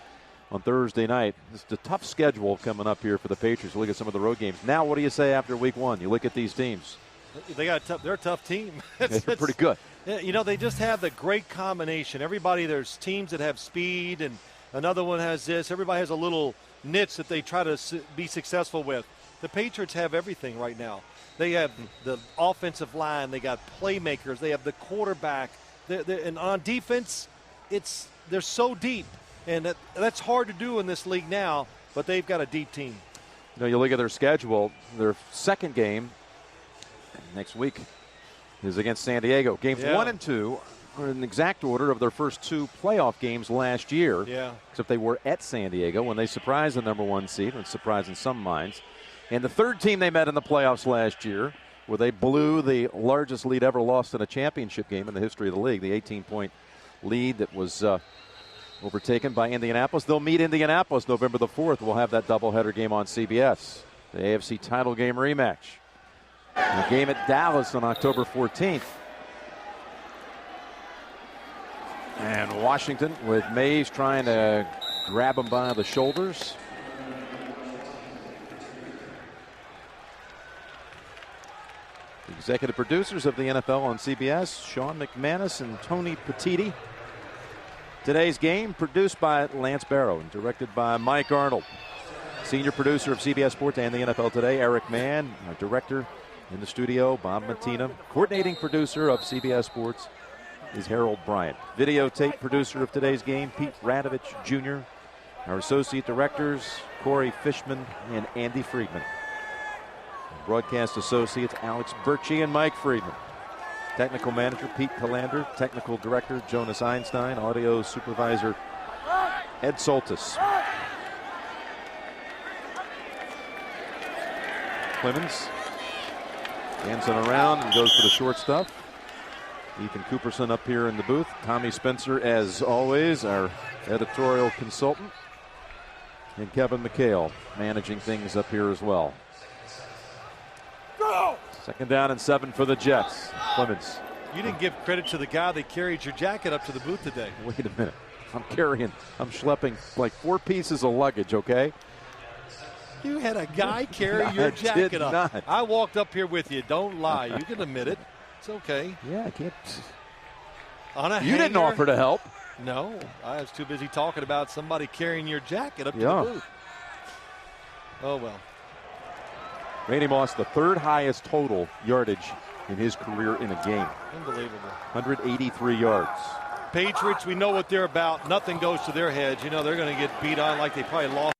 on Thursday night. It's a tough schedule coming up here for the Patriots. Look at some of the road games. Now, what do you say after week 1? You look at these teams. They're a tough team. They're pretty good. They just have the great combination. There's teams that have speed, and another one has this. Everybody has a little niche that they try to be successful with. The Patriots have everything right now. They have the offensive line. They got playmakers. They have the quarterback. And on defense, they're so deep. And that's hard to do in this league now, but they've got a deep team. You look at their schedule, their second game next week is against San Diego. Games 1 and 2 are in exact order of their first 2 playoff games last year. Yeah. Except they were at San Diego when they surprised the number 1 seed, and surprised in some minds. And the third team they met in the playoffs last year, where they blew the largest lead ever lost in a championship game in the history of the league, the 18-point lead that was overtaken by Indianapolis. They'll meet Indianapolis November the 4th. We'll have that doubleheader game on CBS. The AFC title game rematch. And a game at Dallas on October 14th. And Washington with Mays trying to grab him by the shoulders. The executive producers of the NFL on CBS, Sean McManus and Tony Petitti. Today's game produced by Lance Barrow and directed by Mike Arnold. Senior producer of CBS Sports and the NFL Today, Eric Mann. Our director in the studio, Bob Mattina. Coordinating producer of CBS Sports is Harold Bryant. Videotape producer of today's game, Pete Radovich Jr. Our associate directors, Corey Fishman and Andy Friedman. Broadcast associates, Alex Birchie and Mike Friedman. Technical manager, Pete Callander. Technical director, Jonas Einstein. Audio supervisor, Ed Soltis. Clemens dancing around and goes for the short stuff. Ethan Cooperson up here in the booth. Tommy Spencer, as always, our editorial consultant. And Kevin McHale managing things up here as well. Second down and 7 for the Jets. Clemens. You didn't give credit to the guy that carried your jacket up to the booth today. Wait a minute. I'm schlepping like 4 pieces of luggage, okay? You had a guy carry your jacket up. Not. I walked up here with you. Don't lie. You can admit it. It's okay. Yeah, I can't. You didn't offer to help. No, I was too busy talking about somebody carrying your jacket up to the booth. Oh, well. Randy Moss, the 3rd highest total yardage in his career in a game. Unbelievable. 183 yards. Patriots, we know what they're about. Nothing goes to their heads. They're going to get beat on like they probably lost.